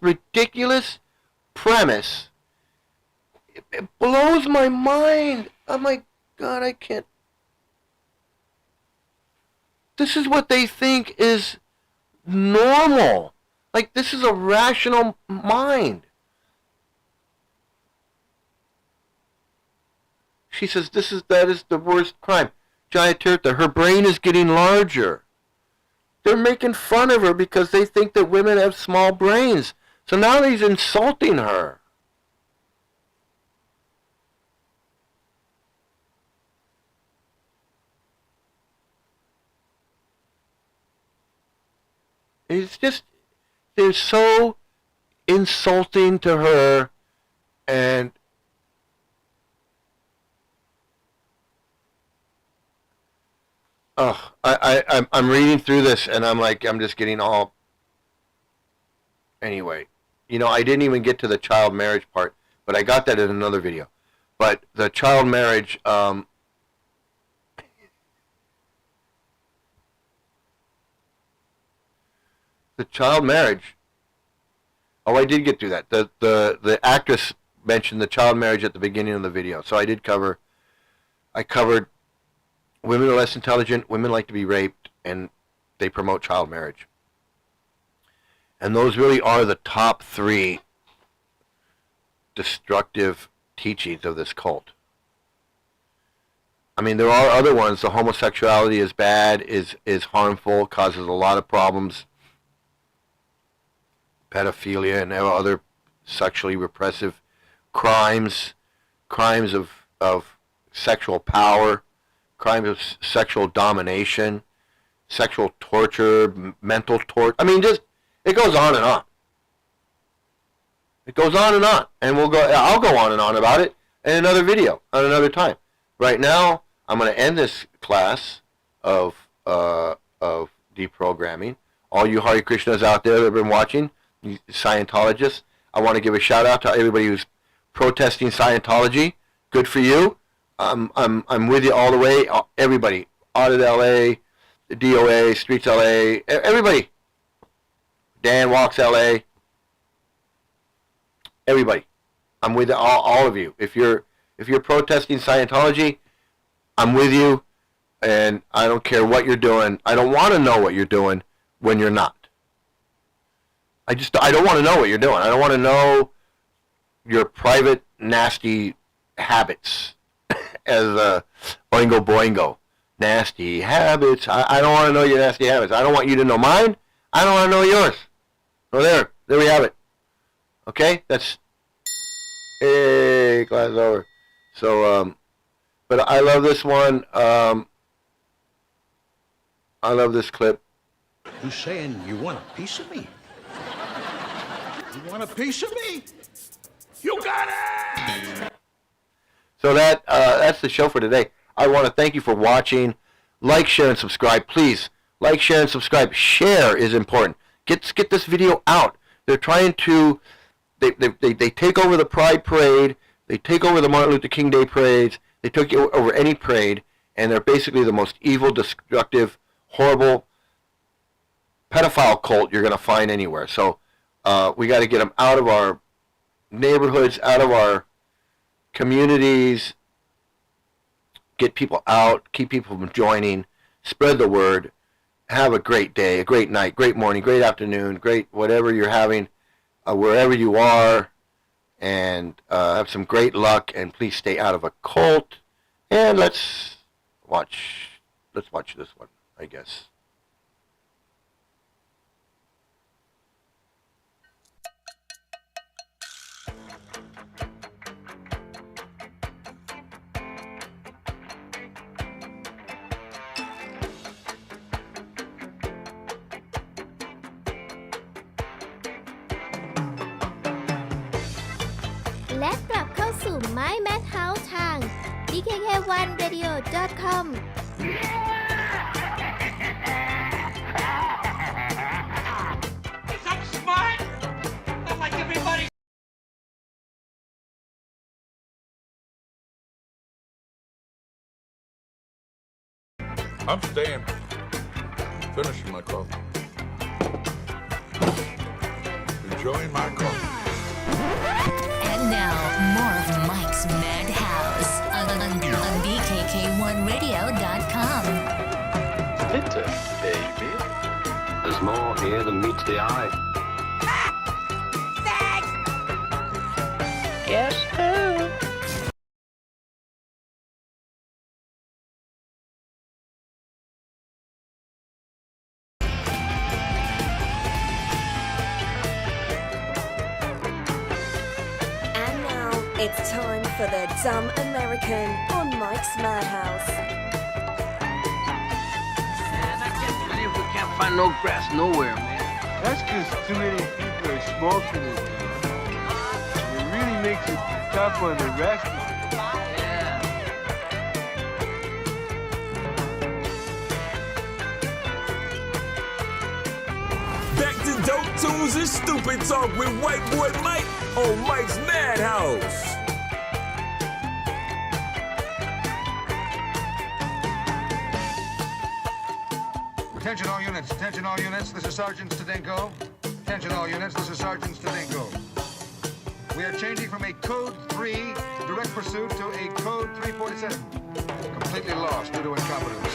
ridiculous premise. It blows my mind. Oh my God, I can't. This is what they think is normal. Like, this is a rational mind. She says that is the worst crime. Jayatirtha, her brain is getting larger. They're making fun of her because they think that women have small brains. So now he's insulting her. It's just, they're so insulting to her, and I'm reading through this, and I'm just getting all. Anyway, I didn't even get to the child marriage part, but I got that in another video. But the child marriage, Oh, I did get through that. The actress mentioned the child marriage at the beginning of the video, so I covered. Women are less intelligent, women like to be raped, and they promote child marriage. And those really are the top 3 destructive teachings of this cult. I mean, there are other ones. The homosexuality is bad, is harmful, causes a lot of problems. Pedophilia and other sexually repressive crimes of sexual power, crimes of sexual domination, sexual torture, mental torture. I mean, it goes on and on. It goes on and on, and I'll go on and on about it in another video, at another time. Right now, I'm going to end this class of deprogramming. All you Hare Krishnas out there that have been watching, you Scientologists, I want to give a shout out to everybody who's protesting Scientology. Good for you. I'm with you all the way. Everybody, Audit LA, the DOA, Streets LA, everybody. Dan Walks LA. Everybody. I'm with all of you. If you're protesting Scientology, I'm with you, and I don't care what you're doing. I don't want to know what you're doing when you're not. I don't want to know what you're doing. I don't want to know your private nasty habits as Oingo Boingo. Nasty habits. I don't want to know your nasty habits. I don't want you to know mine. I don't want to know yours. So there we have it. Okay? That's, hey, class over. So, but I love this one. I love this clip. You saying you want a piece of me? You want a piece of me? You got it! So that's the show for today. I want to thank you for watching. Like, share, and subscribe. Please, like, share, and subscribe. Share is important. Get this video out. They're trying to, they take over the Pride Parade. They take over the Martin Luther King Day parades. They took over any parade, and they're basically the most evil, destructive, horrible pedophile cult you're going to find anywhere. So we got to get them out of our neighborhoods, out of our communities, get people out, keep people from joining, spread the word. Have a great day, a great night, great morning, great afternoon, great whatever you're having, wherever you are, and have some great luck, and please stay out of a cult. And let's watch this one, I guess.และกลับเข้าสู่ My Madhouse ทาง dkk1radio.com I'm smart. I'm like everybody. I'm staying. Finishing my coffee. Enjoying my coffee. And now, more of Mike's Madhouse on BKK1Radio.com. Bitter, baby. There's more here than meets the eye. Yes, sir. It's time for the Dumb American on Mike's Madhouse. Man, I can't believe we can't find no grass nowhere, man. That's because too many people are smoking it. It really makes it tough on the rest of us. Back to dope tunes and stupid talk with White Boy Mike on Mike's Madhouse. Attention all units, this is Sergeant Stadenko. Attention all units, this is Sergeant Stadenko. We are changing from a Code 3 direct pursuit to a Code 347. Completely lost due to incompetence.